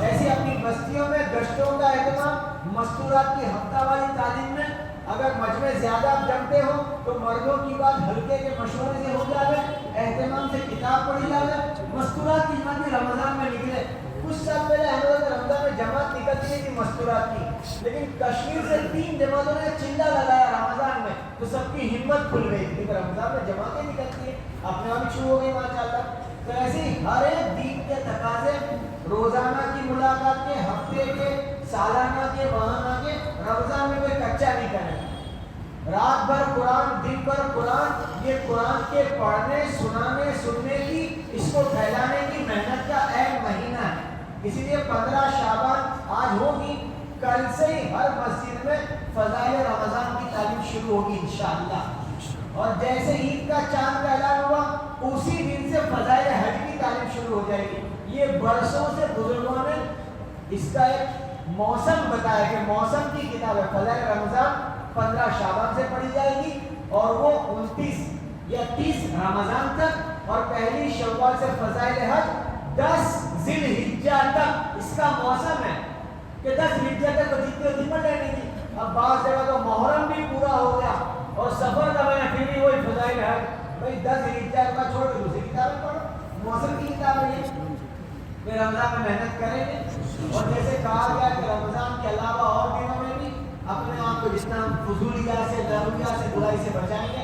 ایسی اپنی بستیوں میں گشتوں کا اہتمام مستورات کی ہفتہ والی تعلیم میں اگر مجمع زیادہ جمتے ہو تو مردوں کی بات ہلکے کے مشورے سے ہو جائے اہتمام سے کتاب پڑھی جائے مستورات کی جماعت رمضان میں نکلے کچھ سال پہلے حضرت رمضان میں جماعت نکلتی ہے کہ مستورات کی لیکن کشمیر سے 3 جماعتوں نے چلہ لگایا رمضان میں تو سب کی ہمت کھل گئی کیونکہ رمضان میں جماعتیں نکلتی ہیں اپنے آپ شروع ہو گئی ماشاءاللہ تو ایسے ہی ہر ایک دین کے تقاضے روزانہ کی ملاقات کے ہفتے کے سالانہ کے ماہانہ کے رمضان میں کوئی کچا نہیں کرے رات بھر قرآن دن بھر قرآن یہ قرآن کے پڑھنے سنانے سننے کی اس کو پھیلانے کی محنت کا اہم مہینہ ہے اسی لیے 15 شعبان آج ہوگی کل سے ہی ہر مسجد میں فضائل رمضان کی تعلیم شروع ہوگی انشاءاللہ اور جیسے عید کا چاند کا اعلان ہوا اسی دن سے فضائل حج کی تعلیم شروع ہو جائے گی یہ برسوں سے بزرگوں نے اس کا ایک موسم بتایا کہ موسم کی کتاب ہے فضائل رمضان 15 شعبان سے پڑھی جائے گی اور وہ 29 یا 30 رمضان تک اور پہلی شوال سے فضائل حج 10 ذی الحجہ تک اس کا موسم ہے کہ 10 ذی الحجہ تک جتنے دن لینے کی اب بعض جگہ تو محرم بھی پورا ہو گیا اور سفر کا مہینہ پھر بھی وہی فضائل حج بھائی 10 ذی الحجہ کا چھوڑ کے دوسری کتابیں پڑھو موسم کی کتاب ہے یہ رمضان میں محنت کریں گے اور جیسے کہا گیا کہ رمضان کے علاوہ اور دنوں میں بھی اپنے آپ کو جتنا فضولیات سے ضروریات سے برائی سے بچائیں گے